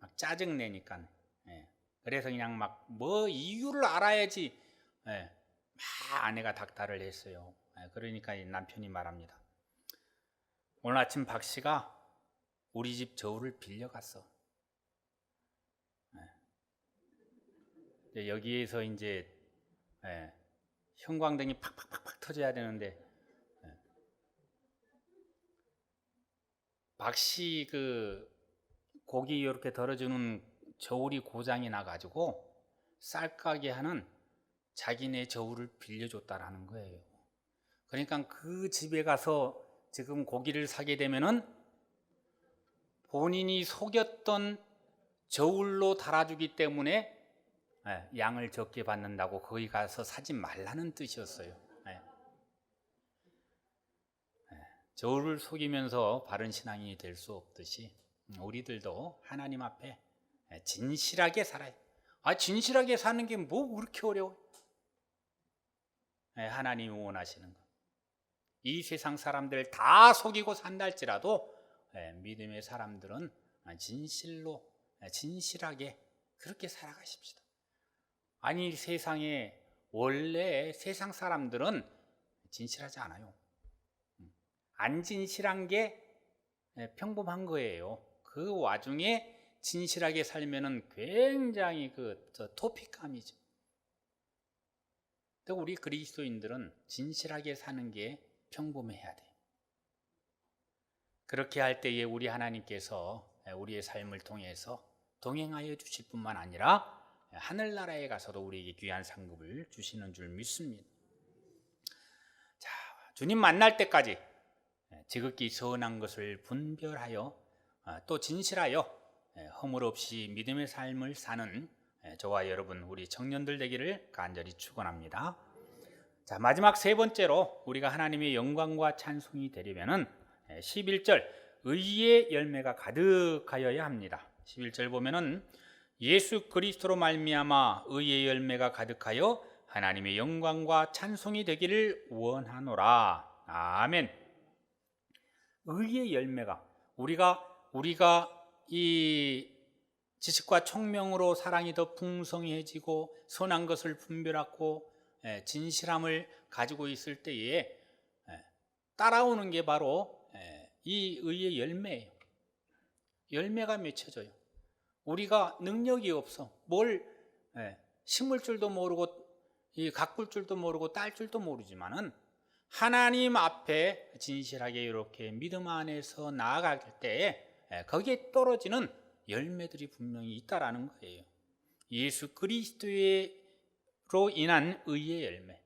막 짜증 내니까. 그래서 그냥 막 뭐 이유를 알아야지. 막 아내가 닥달을 했어요. 그러니까 남편이 말합니다. 오늘 아침 박 씨가 우리 집 저울을 빌려갔어. 여기에서 이제 형광등이 팍팍팍팍 터져야 되는데 박씨 그 고기 이렇게 덜어주는 저울이 고장이 나가지고 쌀가게 하는 자기네 저울을 빌려줬다라는 거예요. 그러니까 그 집에 가서 지금 고기를 사게 되면은 본인이 속였던 저울로 달아주기 때문에 양을 적게 받는다고 거기 가서 사지 말라는 뜻이었어요. 저울을 속이면서 바른 신앙이 될 수 없듯이 우리들도 하나님 앞에 진실하게 살아요. 진실하게 사는 게 뭐 그렇게 어려워요? 하나님이 원하시는 것. 이 세상 사람들 다 속이고 산다 할지라도 믿음의 사람들은 진실로 진실하게 그렇게 살아가십시다. 아니 세상에 원래 세상 사람들은 진실하지 않아요. 안 진실한 게 평범한 거예요. 그 와중에 진실하게 살면은 굉장히 토픽감이죠. 또 우리 그리스도인들은 진실하게 사는 게 평범해야 돼요. 그렇게 할 때에 우리 하나님께서 우리의 삶을 통해서 동행하여 주실 뿐만 아니라 하늘나라에 가서도 우리에게 귀한 상급을 주시는 줄 믿습니다. 자, 주님 만날 때까지 지극히 선한 것을 분별하여 또 진실하여 허물 없이 믿음의 삶을 사는 저와 여러분 우리 청년들 되기를 간절히 축원합니다. 자, 마지막 세 번째로 우리가 하나님의 영광과 찬송이 되려면은 11절 의의 열매가 가득하여야 합니다. 11절 보면은 예수 그리스도로 말미암아 의의 열매가 가득하여 하나님의 영광과 찬송이 되기를 원하노라. 아멘. 의의 열매가 우리가 이 지식과 총명으로 사랑이 더 풍성해지고 선한 것을 분별하고 진실함을 가지고 있을 때에 따라오는 게 바로 이 의의 열매예요. 열매가 맺혀져요. 우리가 능력이 없어. 뭘 심을 줄도 모르고 가꿀 줄도 모르고 딸 줄도 모르지만은 하나님 앞에 진실하게 이렇게 믿음 안에서 나아갈 때 거기에 떨어지는 열매들이 분명히 있다라는 거예요. 예수 그리스도로 인한 의의 열매.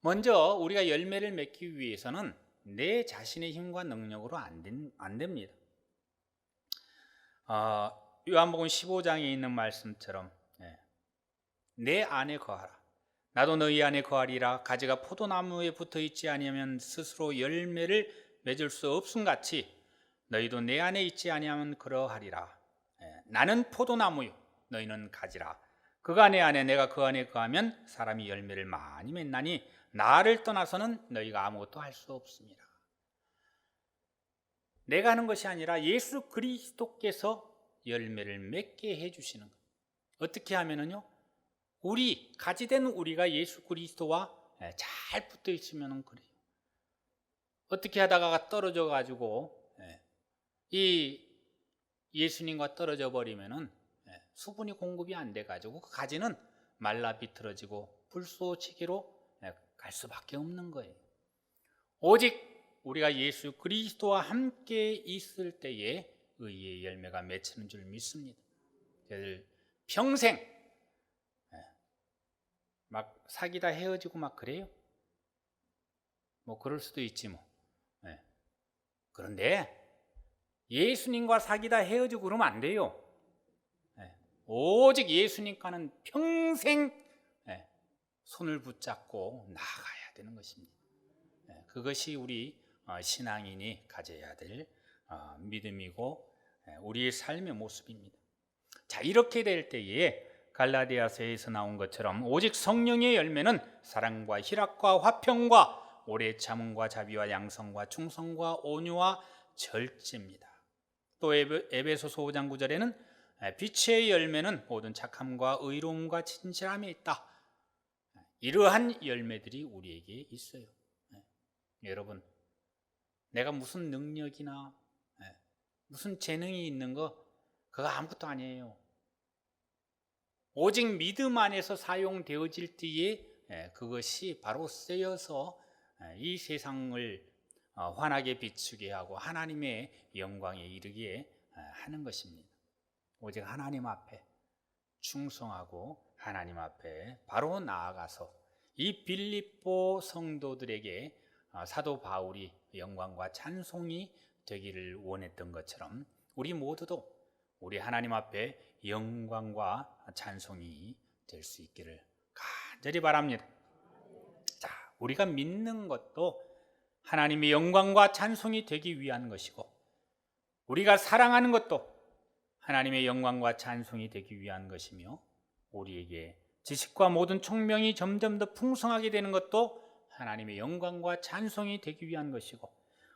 먼저 우리가 열매를 맺기 위해서는 내 자신의 힘과 능력으로 안 됩니다. 요한복음 15장에 있는 말씀처럼 내 안에 거하라. 나도 너희 안에 거하리라. 가지가 포도나무에 붙어 있지 아니하면 스스로 열매를 맺을 수 없음 같이 너희도 내 안에 있지 아니하면 그러하리라. 나는 포도나무요 너희는 가지라. 그가 내 안에 내가 그 안에 거하면 사람이 열매를 많이 맺나니 나를 떠나서는 너희가 아무것도 할 수 없습니다. 내가 하는 것이 아니라 예수 그리스도께서 열매를 맺게 해주시는 거예요. 어떻게 하면은요, 우리 가지된 우리가 예수 그리스도와 잘 붙어 있으면 그래요. 어떻게 하다가 떨어져 가지고 이 예수님과 떨어져 버리면은 수분이 공급이 안 돼 가지고 그 가지는 말라 비틀어지고 불쏘시개로 갈 수밖에 없는 거예요. 오직 우리가 예수 그리스도와 함께 있을 때에 의의 열매가 맺히는 줄 믿습니다. 저희들 평생 막 사귀다 헤어지고 막 그래요. 뭐 그럴 수도 있지 뭐. 그런데 예수님과 사귀다 헤어지고 그러면 안 돼요. 오직 예수님과는 평생 손을 붙잡고 나아가야 되는 것입니다. 그것이 우리 신앙인이 가져야 될 믿음이고 우리의 삶의 모습입니다. 자, 이렇게 될 때에 갈라디아서에서 나온 것처럼 오직 성령의 열매는 사랑과 희락과 화평과 오래 참음과 자비와 양성과 충성과 온유와 절제입니다. 또 에베소서 5장 9절에는 빛의 열매는 모든 착함과 의로움과 진실함에 있다. 이러한 열매들이 우리에게 있어요. 여러분, 내가 무슨 능력이나 무슨 재능이 있는 거 그거 아무것도 아니에요. 오직 믿음 안에서 사용되어질 때에 그것이 바로 쓰여서 이 세상을 환하게 비추게 하고 하나님의 영광에 이르게 하는 것입니다. 오직 하나님 앞에 충성하고 하나님 앞에 바로 나아가서 이 빌립보 성도들에게 사도 바울이 영광과 찬송이 되기를 원했던 것처럼 우리 모두도 우리 하나님 앞에 영광과 찬송이 될 수 있기를 간절히 바랍니다. 자, 우리가 믿는 것도 하나님의 영광과 찬송이 되기 위한 것이고 우리가 사랑하는 것도 하나님의 영광과 찬송이 되기 위한 것이며 우리에게 지식과 모든 총명이 점점 더 풍성하게 되는 것도 하나님의 영광과 찬송이 되기 위한 것이고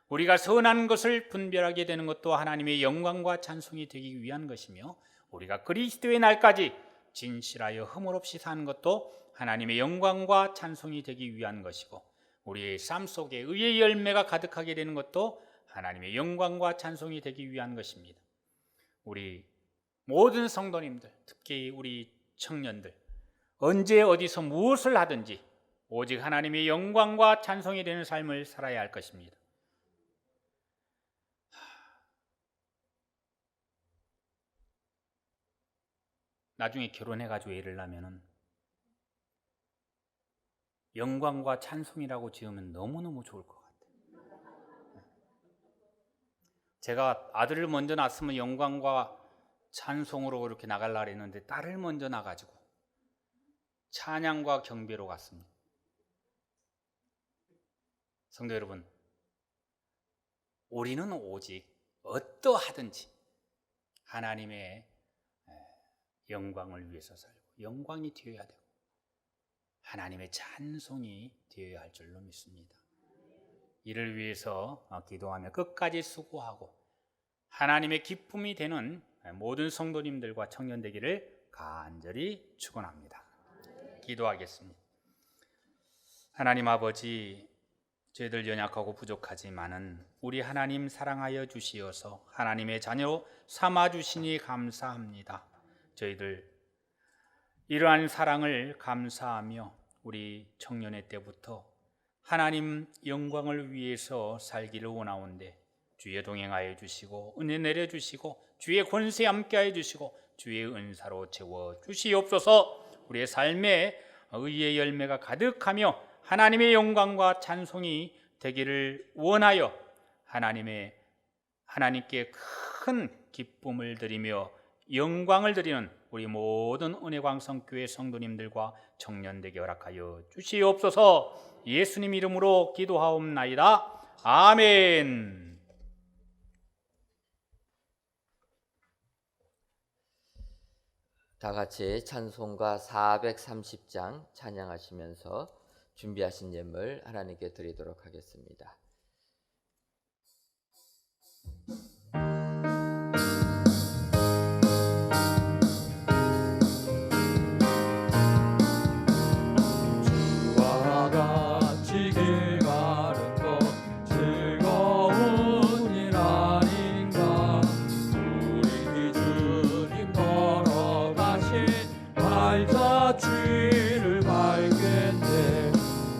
우리가 선한 것을 분별하게 되는 것도 하나님의 영광과 찬송이 되기 위한 것이며 우리가 그리스도의 날까지 진실하여 허물 없이 사는 것도 하나님의 영광과 찬송이 되기 위한 것이고 우리의 삶 속에 의의 열매가 가득하게 되는 것도 하나님의 영광과 찬송이 되기 위한 것입니다. 우리 모든 성도님들, 특히 우리 청년들, 언제 어디서 무엇을 하든지 오직 하나님의 영광과 찬송이 되는 삶을 살아야 할 것입니다. 나중에 결혼해가지고 애를 낳으면은 영광과 찬송이라고 지으면 너무너무 좋을 것 같아요. 제가 아들을 먼저 낳았으면 영광과 찬송으로 그렇게 나가려고 했는데 딸을 먼저 낳아가지고 찬양과 경배로 갔습니다. 성도 여러분, 우리는 오직 어떠하든지 하나님의 영광을 위해서 살고 영광이 되어야 되고 하나님의 찬송이 되어야 할 줄로 믿습니다. 이를 위해서 기도하며 끝까지 수고하고 하나님의 기쁨이 되는 모든 성도님들과 청년 되기를 간절히 축원합니다. 기도하겠습니다. 하나님 아버지, 저희들 연약하고 부족하지만은 우리 하나님 사랑하여 주시어서 하나님의 자녀로 삼아 주시니 감사합니다. 저희들 이러한 사랑을 감사하며 우리 청년의 때부터 하나님 영광을 위해서 살기를 원하온데 주의 동행하여 주시고 은혜 내려 주시고 주의 권세 함께하여 주시고 주의 은사로 채워 주시옵소서. 우리의 삶에 의의 열매가 가득하며 하나님의 영광과 찬송이 되기를 원하여 하나님께 큰 기쁨을 드리며 영광을 드리는 우리 모든 은혜광성교회 성도님들과 청년되게 허락하여 주시옵소서. 예수님 이름으로 기도하옵나이다. 아멘. 다 같이 찬송가 430장 찬양하시면서 준비하신 예물 하나님께 드리도록 하겠습니다. 주와 같이 길 가는 것 즐거운 일 아닌가. 우리 주님 걸어가신 발자취를 밟겠네.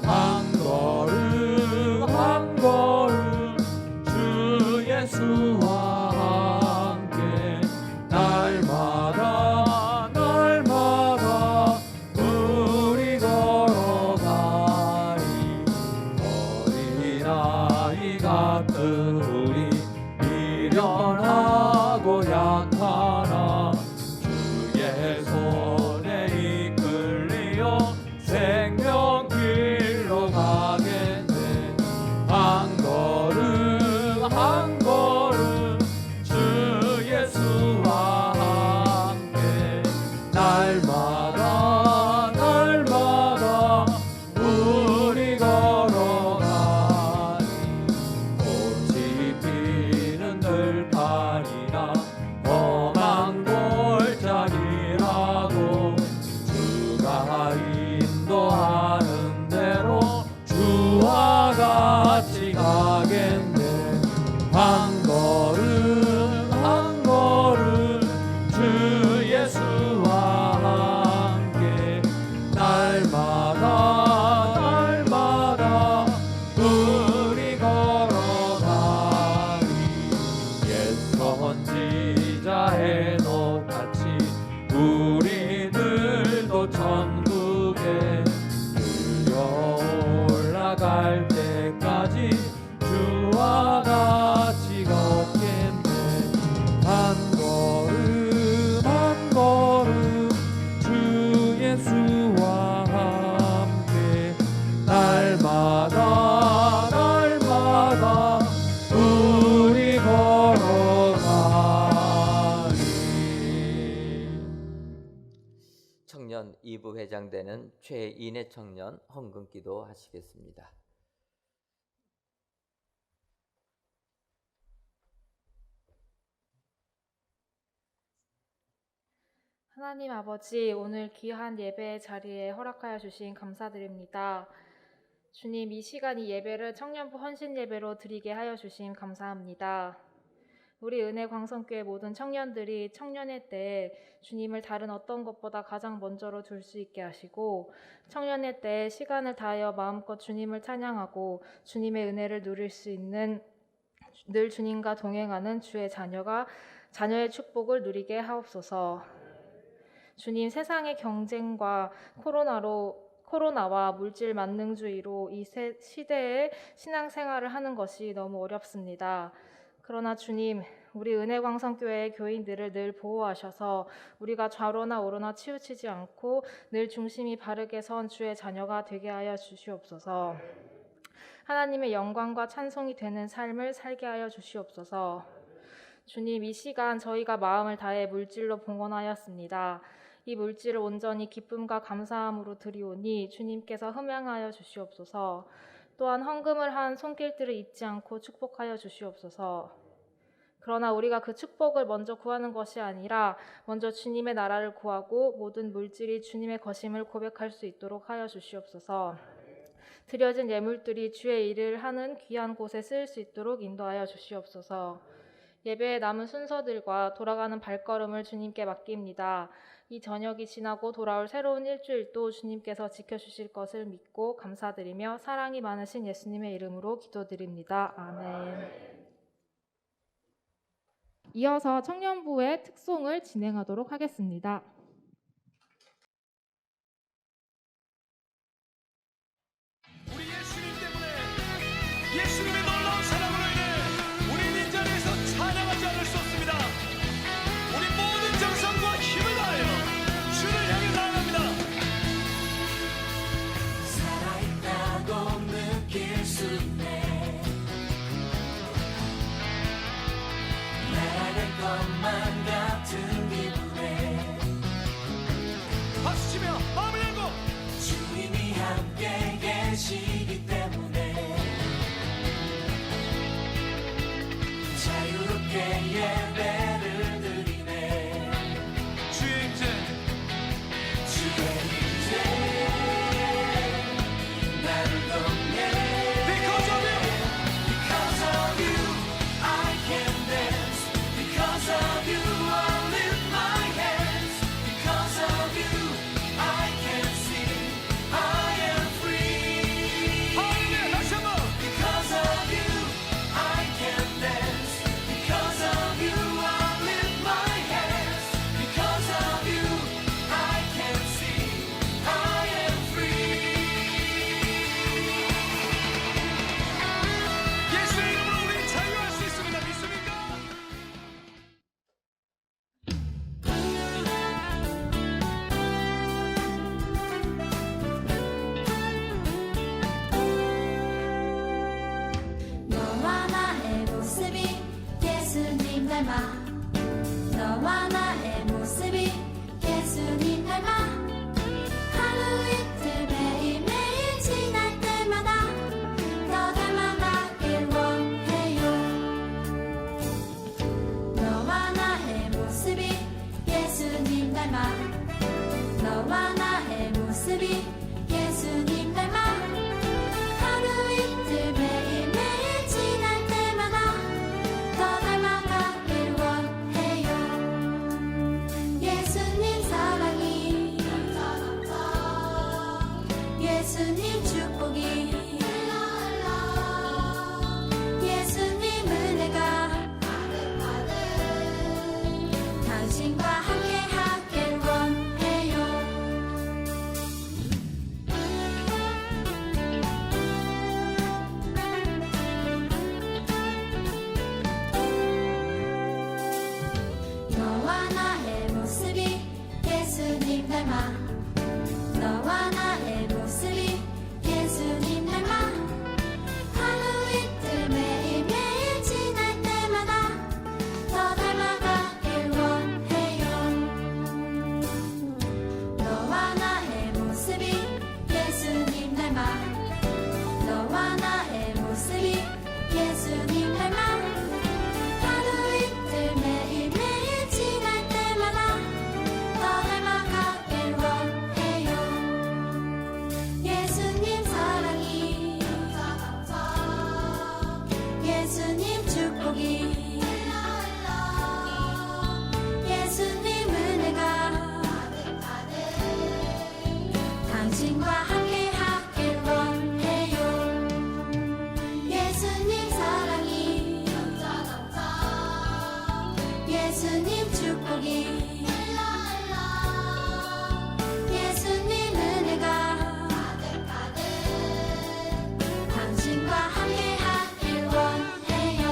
한 걸음 한 걸음 주 예수와 함께 날마다 날마다 우리 걸어가리. 어린아이 같은 우리 미련하고 약하나 주의 손에 이끌리어 생명길로 가겠네. 한 걸음 한 걸음 주 예수와 함께 날마다 날마다 우리 걸어가니. 꽃이 피는 들판이나 험한 골짜기라도 주가 인도하는 대로 주와 같이 가겠네. 한 걸음 한 걸음 주 예수와 함께 날마다 날마다 우리 걸어가리. 옛 선지자 해노 같이 우리들도 천국에 들려 올라갈 때까지 주와 같이 걷겠네. 한 걸음 한 걸음 주 예수와 함께 날마다 날마다 우리 걸어가리. 청년 2부 회장되는 최인혜 청년 헌금기도 하시겠습니다. 하나님 아버지, 오늘 귀한 예배의 자리에 허락하여 주신 감사드립니다. 주님, 이 시간 이 예배를 청년부 헌신 예배로 드리게 하여 주심 감사합니다. 우리 은혜광성교회 모든 청년들이 청년의 때에 주님을 다른 어떤 것보다 가장 먼저로 둘 수 있게 하시고, 청년의 때에 시간을 다하여 마음껏 주님을 찬양하고 주님의 은혜를 누릴 수 있는 늘 주님과 동행하는 주의 자녀의 축복을 누리게 하옵소서. 주님, 세상의 경쟁과 코로나와 물질 만능주의로 이 시대에 신앙생활을 하는 것이 너무 어렵습니다. 그러나 주님, 우리 은혜광성교회의 교인들을 늘 보호하셔서 우리가 좌로나 우로나 치우치지 않고 늘 중심이 바르게 선 주의 자녀가 되게 하여 주시옵소서. 하나님의 영광과 찬송이 되는 삶을 살게 하여 주시옵소서. 주님, 이 시간 저희가 마음을 다해 물질로 봉헌하였습니다. 이 물질을 온전히 기쁨과 감사함으로 드리오니 주님께서 흠양하여 주시옵소서. 또한 헌금을 한 손길들을 잊지 않고 축복하여 주시옵소서. 그러나 우리가 그 축복을 먼저 구하는 것이 아니라 먼저 주님의 나라를 구하고 모든 물질이 주님의 것임을 고백할 수 있도록 하여 주시옵소서. 드려진 예물들이 주의 일을 하는 귀한 곳에 쓰일 수 있도록 인도하여 주시옵소서. 예배의 남은 순서들과 돌아가는 발걸음을 주님께 맡깁니다. 이 저녁이 지나고 돌아올 새로운 일주일도 주님께서 지켜주실 것을 믿고 감사드리며 사랑이 많으신 예수님의 이름으로 기도드립니다. 아멘. 이어서 청년부의 특송을 진행하도록 하겠습니다. 우리 예수님 때문에, 예수님의 놀라운 사랑으로 인해 우리는 이 자리에서 찬양하지 않을 수 없습니다. 우리 모든 정성과 힘을 다하여 주를 향해 나아갑니다. 살아있다고 느낄 수 있네. 날아갈 것만 같은 기분에 박수치며 마음을 열고 주님이 함께 계시기 때문에 자유롭게 예배를 드리네. 주의 임재, 주의 임재 나를 돕네. Because of you, because of you I can dance. Because of you I lift my hands. Because of you I can sing. I am free. Hallelujah. 다시 한번. Because of you I can dance. Because of you I lift my hands. Because of you I can sing. I am free. 예수의 이름으로 우리 자유할 수 있습니다. 믿습니까? 너와 나의 모습이 예수님 닮아. 너와 나의 모습이 예수님 닮아. 하루 이틀 매일매일 지날 때마다 더 닮아가길 원해요. 너와 나의 모습이 예수님 닮아. 너와 나의 모습이 예수님 닮아. 하루 이틀 매일매일 지날 때마다 더 닮아가길 원해요. 예수님 사랑이 예수님 축복이 예수님 은혜가 당신과 함께 하길 원해요. 너와 나의 모습이 예수님 닮아. 너와 나의 모습이 예수님 닮아. 하루 이틀 매일매일 지날 때마다 더 닮아가길 원해요. 너와 나의 모습이 예수님 닮아. 너와 나의 모습이 예수님 닮아. 하루 이틀 매일매일 지날 때마다 더 닮아가길 원해요. 예수님 사랑이 예수님 축복이 예수님 은혜가 당신과 함께 하길 원해요. 예수님 사랑이 예수님 축복이 예수님 은혜가 당신과 함께 하길 원해요.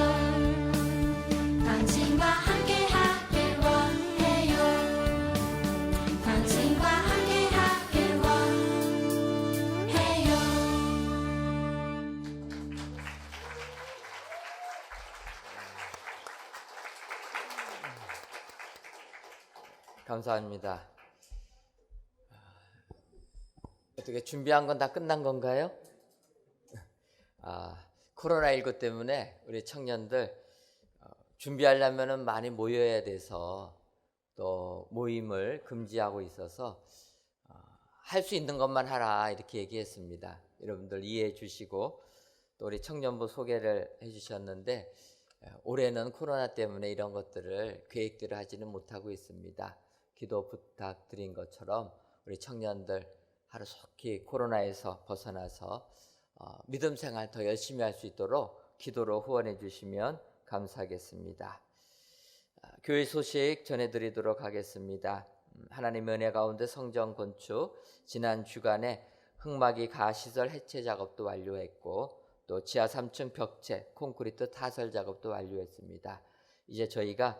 당신과 함께 하길 원해요. 당신과 함께 하길 원해요. 감사합니다. 어떻게 준비한 건 다 끝난 건가요? 코로나19 때문에 우리 청년들 준비하려면 많이 모여야 돼서 또 모임을 금지하고 있어서 할 수 있는 것만 하라 이렇게 얘기했습니다. 여러분들 이해해 주시고 또 우리 청년부 소개를 해 주셨는데 올해는 코로나 때문에 이런 것들을 계획들을 하지는 못하고 있습니다. 기도 부탁드린 것처럼 우리 청년들 하루속히 코로나에서 벗어나서 믿음 생활 더 열심히 할 수 있도록 기도로 후원해 주시면 감사하겠습니다. 교회 소식 전해드리도록 하겠습니다. 하나님의 은혜 가운데 성전 건축, 지난 주간에 흙막이 가시설 해체 작업도 완료했고 또 지하 3층 벽체, 콘크리트 타설 작업도 완료했습니다. 이제 저희가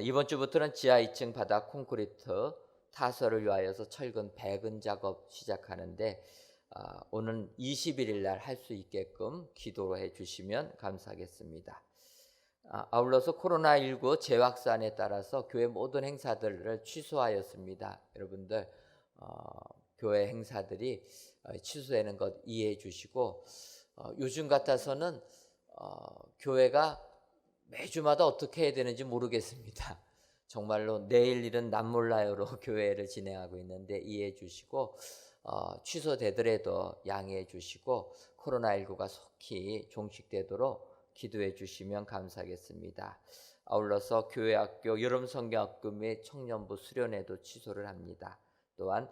이번 주부터는 지하 2층 바닥 콘크리트 타설을 위하여서 철근 배근 작업 시작하는데 오는 21일 날 할 수 있게끔 기도해 주시면 감사하겠습니다. 아울러서 코로나19 재확산에 따라서 교회 모든 행사들을 취소하였습니다. 여러분들 교회 행사들이 취소되는 것 이해해 주시고 요즘 같아서는 교회가 매주마다 어떻게 해야 되는지 모르겠습니다. 정말로 내일 일은 남 몰라요로 교회를 진행하고 있는데 이해해 주시고 취소되더라도 양해해 주시고 코로나19가 속히 종식되도록 기도해 주시면 감사하겠습니다. 아울러서 교회학교 여름성경학교 및 청년부 수련회도 취소를 합니다. 또한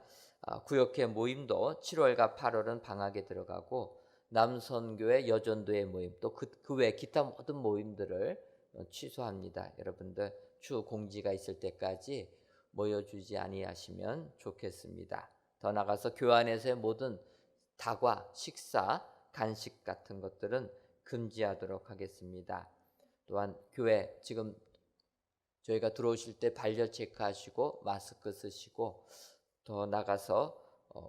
구역회 모임도 7월과 8월은 방학에 들어가고 남선교회 여전도회 모임 또 그 외 기타 모든 모임들을 취소합니다. 여러분들 추후 공지가 있을 때까지 모여주지 아니하시면 좋겠습니다. 더 나아가서 교회 안에서의 모든 다과, 식사, 간식 같은 것들은 금지하도록 하겠습니다. 또한 교회 지금 저희가 들어오실 때 발열 체크하시고 마스크 쓰시고 더 나가서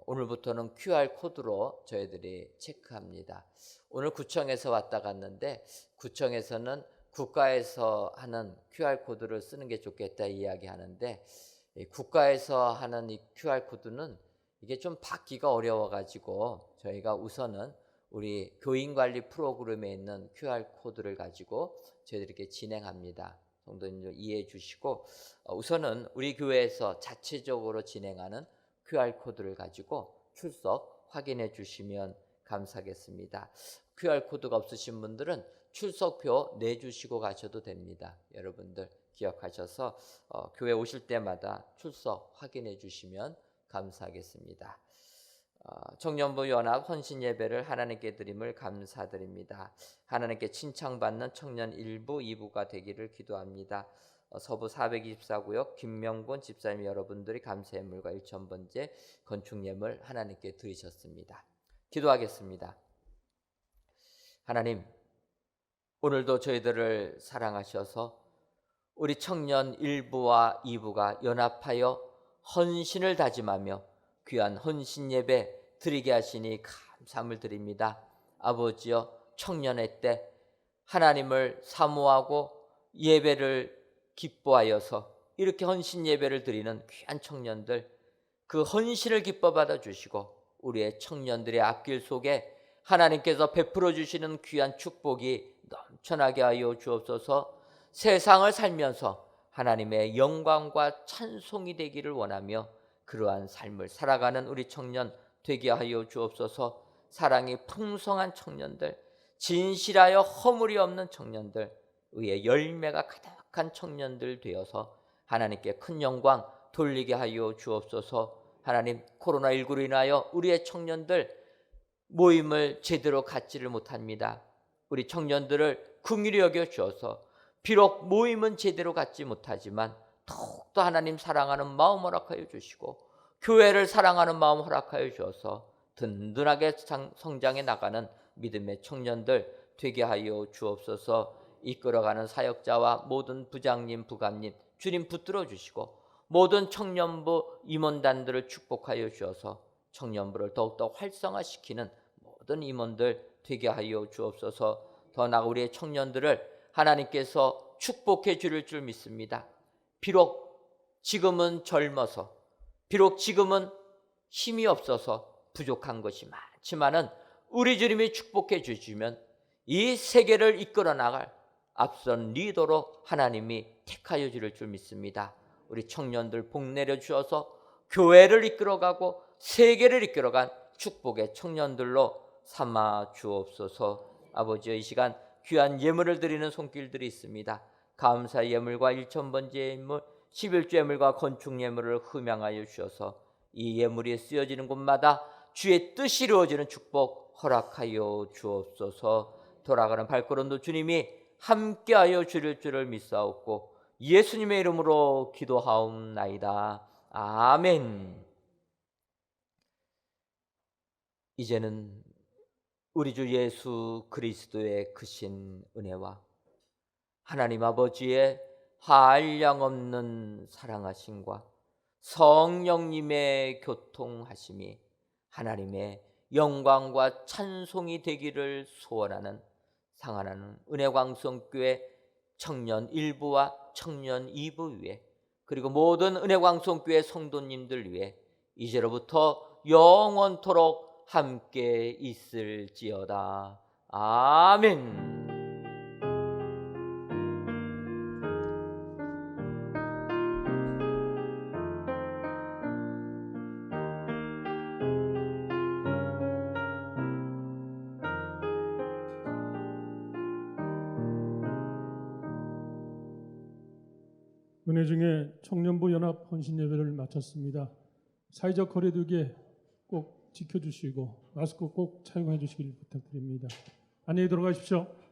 오늘부터는 QR코드로 저희들이 체크합니다. 오늘 구청에서 왔다 갔는데 구청에서는 국가에서 하는 QR코드를 쓰는 게 좋겠다 이야기하는데 국가에서 하는 이 QR코드는 이게 좀 받기가 어려워가지고 저희가 우선은 우리 교인관리 프로그램에 있는 QR코드를 가지고 저희들에게 진행합니다. 성도님들 이해해 주시고 우선은 우리 교회에서 자체적으로 진행하는 QR코드를 가지고 출석 확인해 주시면 감사하겠습니다. QR코드가 없으신 분들은 출석표 내주시고 가셔도 됩니다. 여러분들 기억하셔서 교회 오실 때마다 출석 확인해 주시면 감사하겠습니다. 청년부 연합 헌신 예배를 하나님께 드림을 감사드립니다. 하나님께 칭찬받는 청년 1부, 2부가 되기를 기도합니다. 서부 424구역 김명곤 집사님 여러분들이 감사 예물과 1,000번째 건축 예물 하나님께 드리셨습니다. 기도하겠습니다. 하나님, 오늘도 저희들을 사랑하셔서 우리 청년 1부와 2부가 연합하여 헌신을 다짐하며 귀한 헌신 예배 드리게 하시니 감사함을 드립니다. 아버지여, 청년의 때 하나님을 사모하고 예배를 기뻐하여서 이렇게 헌신 예배를 드리는 귀한 청년들, 그 헌신을 기뻐 받아 주시고 우리의 청년들의 앞길 속에 하나님께서 베풀어 주시는 귀한 축복이 넘쳐나게 하여 주옵소서. 세상을 살면서 하나님의 영광과 찬송이 되기를 원하며 그러한 삶을 살아가는 우리 청년 되게 하여 주옵소서. 사랑이 풍성한 청년들, 진실하여 허물이 없는 청년들, 의의 열매가 가득한 청년들 되어서 하나님께 큰 영광 돌리게 하여 주옵소서. 하나님, 코로나19로 인하여 우리의 청년들 모임을 제대로 갖지를 못합니다. 우리 청년들을 긍휼히 여겨 주어서 비록 모임은 제대로 갖지 못하지만 더욱더 하나님 사랑하는 마음 허락하여 주시고 교회를 사랑하는 마음 허락하여 주어서 든든하게 성장해 나가는 믿음의 청년들 되게 하여 주옵소서. 이끌어가는 사역자와 모든 부장님, 부감님 주님 붙들어 주시고 모든 청년부 임원단들을 축복하여 주어서 청년부를 더욱더 활성화시키는 모든 임원들 되게 하여 주옵소서. 더 나아가 우리의 청년들을 하나님께서 축복해 주실 줄 믿습니다. 비록 지금은 젊어서, 비록 지금은 힘이 없어서 부족한 것이 많지만은 우리 주님이 축복해 주시면 이 세계를 이끌어 나갈 앞선 리더로 하나님이 택하여 주실 줄 믿습니다. 우리 청년들 복 내려 주셔서 교회를 이끌어가고 세계를 이끌어간 축복의 청년들로 삼아 주옵소서. 아버지의 이 시간 귀한 예물을 드리는 손길들이 있습니다. 감사 예물과 1,000번째 예물, 11조 예물과 건축 예물을 흠양하여 주셔서 이 예물이 쓰여지는 곳마다 주의 뜻이 이루어지는 축복 허락하여 주옵소서. 돌아가는 발걸음도 주님이 함께하여 주실 줄을 믿사옵고 예수님의 이름으로 기도하옵나이다. 아멘. 이제는 우리 주 예수 그리스도의 크신 은혜와 하나님 아버지의 한량없는 사랑하심과 성령님의 교통하심이 하나님의 영광과 찬송이 되기를 소원하는 상하나는 은혜광성교회 청년 1부와 청년 2부 위에, 그리고 모든 은혜광성교회 성도님들 위해 이제로부터 영원토록 함께 있을지어다. 아멘. 은혜 중에 청년부 연합 헌신 예배를 마쳤습니다. 사회적 거리두기 꼭 지켜주시고 마스크 꼭 착용해 주시길 부탁드립니다. 안녕히 들어가십시오.